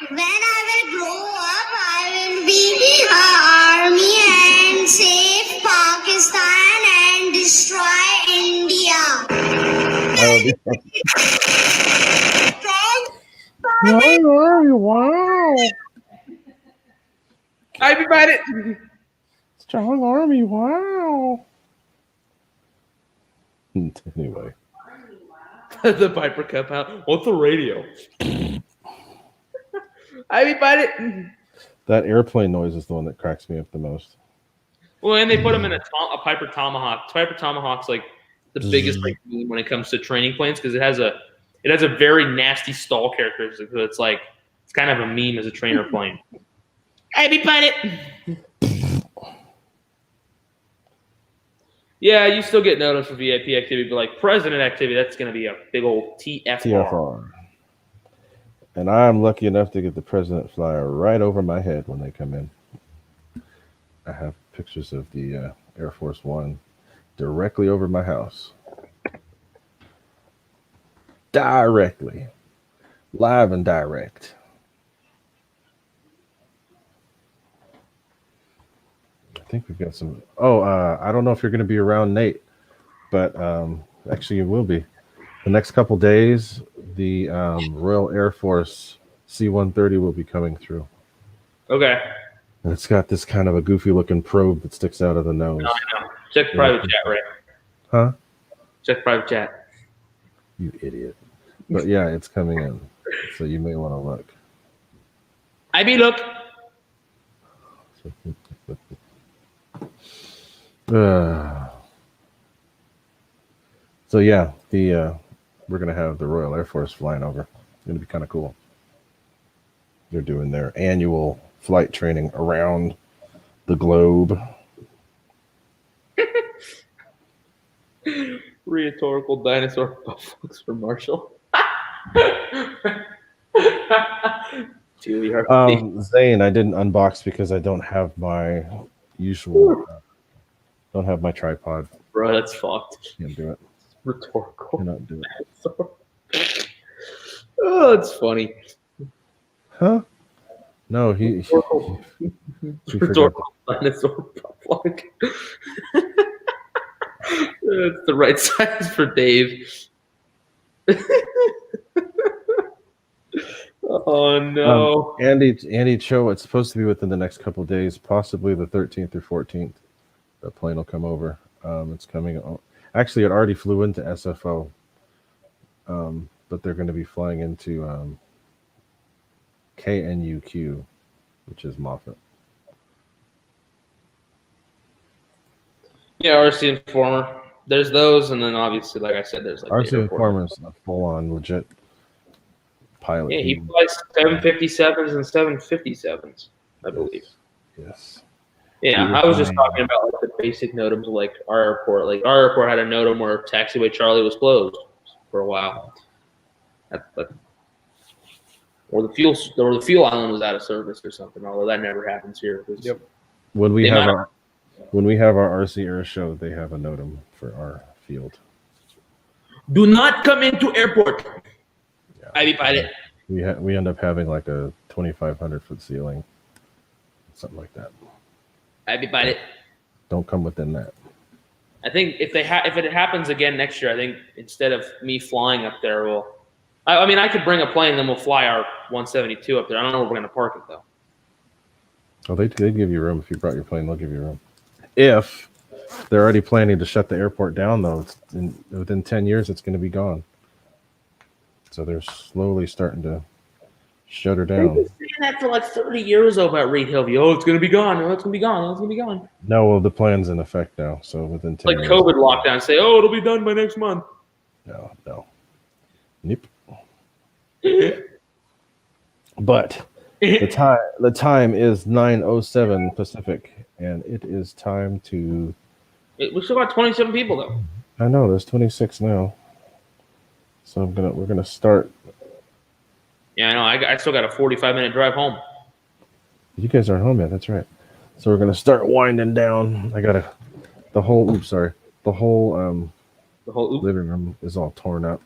When I will grow up, I will be army and save Pakistan and destroy India. Wow. I be about it. Strong army, wow. Anyway. The Piper Cup out. What's the radio? I be about it. That airplane noise is the one that cracks me up the most. Well, and they put them in a Piper Tomahawk. Piper Tomahawk's like the biggest like meme when it comes to training planes because it has a very nasty stall characteristic. So it's kind of a meme as a trainer plane. I be pilot. Yeah, you still get notice for VIP activity, but like president activity, that's going to be a big old TFR. And I'm lucky enough to get the president flyer right over my head when they come in. I have pictures of the Air Force One directly over my house. Directly. Live and direct. I think we've got some. I don't know if you're going to be around, Nate, but actually you will be. The next couple days, the Royal Air Force C-130 will be coming through. Okay. And it's got this kind of a goofy-looking probe that sticks out of the nose. No, I know. Check private chat, Ray. Huh? Check private chat. You idiot. But yeah, it's coming in. So you may want to look. I be look. So yeah, we're gonna have the Royal Air Force flying over. It's gonna be kind of cool. They're doing their annual flight training around the globe. Rhetorical dinosaur buffaloes for Marshall. Zane, I didn't unbox because I don't have my usual Don't have my tripod. Bro, that's fucked. Can't do it. Rhetorical. Cannot do it. Oh, it's funny. Huh? No, he Rhetorical. forgot Rhetorical dinosaur plug. It's the right size for Dave. Oh no. Andy Cho, it's supposed to be within the next couple of days, possibly the 13th or 14th. The plane will come over. It's coming. Actually, it already flew into SFO, but they're going to be flying into KNUQ, which is Moffett. Yeah, RC Informer. There's those, and then obviously, like I said, there's like RC the airport. Informer's a full-on legit pilot. Yeah, he flies 757s and 757s, I believe. Yes. Yeah, I was just talking about like the basic NOTAMs, like our airport. Like our airport had a NOTAM where Taxiway Charlie was closed for a while. Or the fuel island was out of service or something. Although that never happens here. Yep. When we have our RC Air show, they have a NOTAM for our field. Do not come into airport. Yeah. I be pilot. We end up having like a 2,500 foot ceiling, something like that. I be pilot. Don't come within that. I think if it happens again next year, I think instead of me flying up there, I mean, I could bring a plane, then we'll fly our 172 up there. I don't know where we're going to park it, though. Oh, they give you room. If you brought your plane, they'll give you room. If they're already planning to shut the airport down, though, within 10 years, it's going to be gone. So they're slowly starting to shut her down. They've been saying that for like 30 years about Reed Hillview. Oh, it's going to be gone. Oh, it's going to be gone. Oh, it's going to be gone. No, well, the plan's in effect now. So within 10 years. Like COVID lockdown. Say, oh, it'll be done by next month. No. Nope. But the time is 9:07 Pacific, and it is time to. We still got 27 people though. I know there's 26 now, so we're gonna start. Yeah, I know. I still got a 45-minute drive home. You guys aren't home yet. That's right. So we're gonna start winding down. The whole living room is all torn up.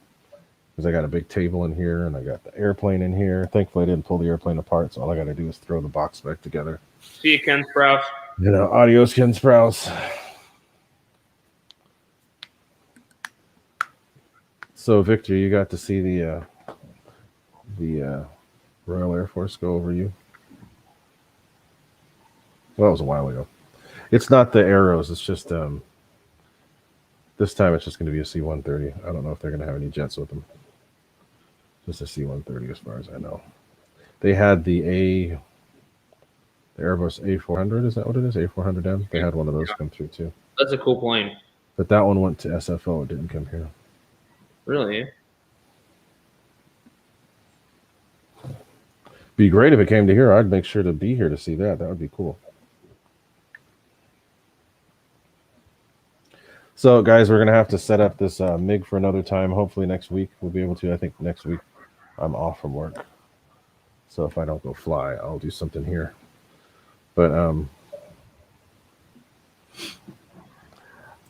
Because I got a big table in here and I got the airplane in here. Thankfully, I didn't pull the airplane apart, so all I got to do is throw the box back together. See you, Ken Sprouse. Adios, Ken Sprouse. So, Victor, you got to see the Royal Air Force go over you? Well, that was a while ago. It's not the arrows. It's just this time it's just going to be a C-130. I don't know if they're going to have any jets with them. Just a C-130 as far as I know. They had the Airbus A400. Is that what it is? A400M? They had one of those come through too. That's a cool plane. But that one went to SFO. It didn't come here. Really? Be great if it came to here. I'd make sure to be here to see that. That would be cool. So, guys, we're going to have to set up this MiG for another time. Hopefully next week we'll be able to. I think next week I'm off from work. So if I don't go fly, I'll do something here. But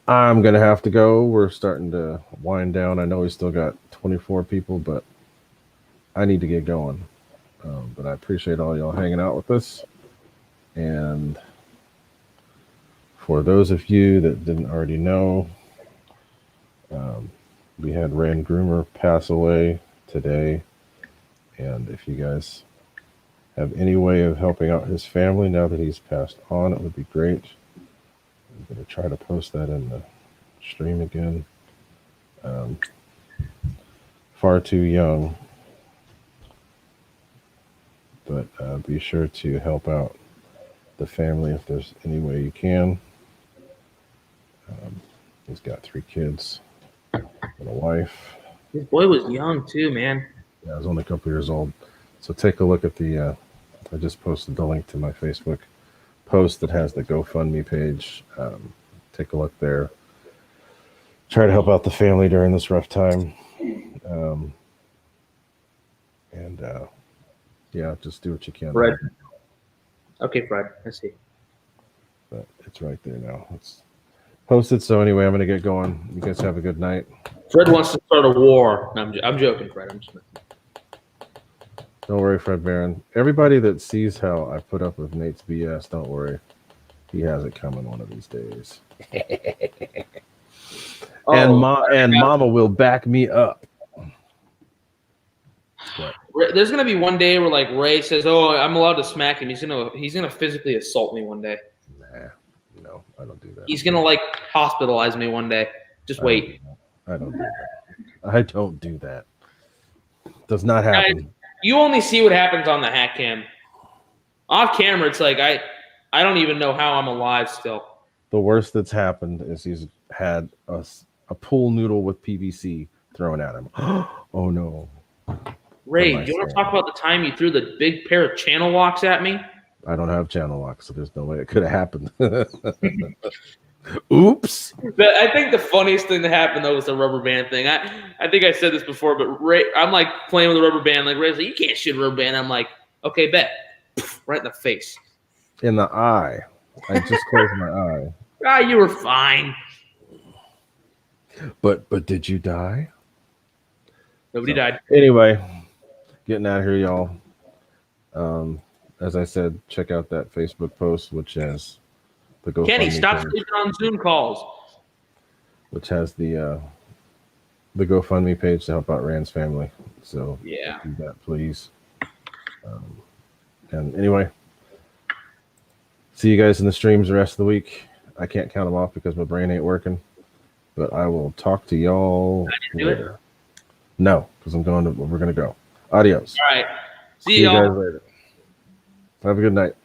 I'm going to have to go. We're starting to wind down. I know we still got 24 people, but I need to get going. But I appreciate all y'all hanging out with us. And for those of you that didn't already know, we had Rand Groomer pass away today. And if you guys have any way of helping out his family now that he's passed on, it would be great. I'm going to try to post that in the stream again. Far too young. But be sure to help out the family if there's any way you can. He's got 3 kids and a wife. This boy was young too, man. Yeah, I was only a couple years old. So take a look at the, I just posted the link to my Facebook post that has the GoFundMe page. Take a look there. Try to help out the family during this rough time. Yeah, just do what you can. Fred. Okay, Fred. I see. But it's right there now. Post it. So anyway, I'm gonna get going. You guys have a good night. Fred wants to start a war. No, I'm joking, Fred. I'm just. Don't worry, Fred Barron. Everybody that sees how I put up with Nate's BS, don't worry. He has it coming one of these days. And Mama will back me up. What? There's gonna be one day where like Ray says, "Oh, I'm allowed to smack him." He's gonna physically assault me one day. Nah, no, I don't do that. He's gonna like hospitalize me one day. Just wait. I don't do that. I don't do that. Does not happen. Guys, you only see what happens on the hack cam. Off camera, it's like I don't even know how I'm alive still. The worst that's happened is he's had a pool noodle with PVC thrown at him. Oh no. Ray, do you want to talk about the time you threw the big pair of channel locks at me? I don't have channel locks, so there's no way it could have happened. Oops. But I think the funniest thing that happened though was the rubber band thing. I think I said this before, but Ray, I'm like playing with the rubber band. Like Ray's like, you can't shoot a rubber band. I'm like, okay, bet. Right in the face. In the eye. I just closed my eye. Ah, you were fine. But did you die? Nobody died. Anyway, getting out of here, y'all. As I said, check out that Facebook post, which has the GoFundMe Kenny, stop page, sleeping on Zoom calls. which has the GoFundMe page to help out Rand's family. So Yeah. do that, please. And anyway, see you guys in the streams the rest of the week. I can't count them off because my brain ain't working, but I will talk to y'all later. No, because we're going to go. Adios. All right. See you y'all guys later. Have a good night.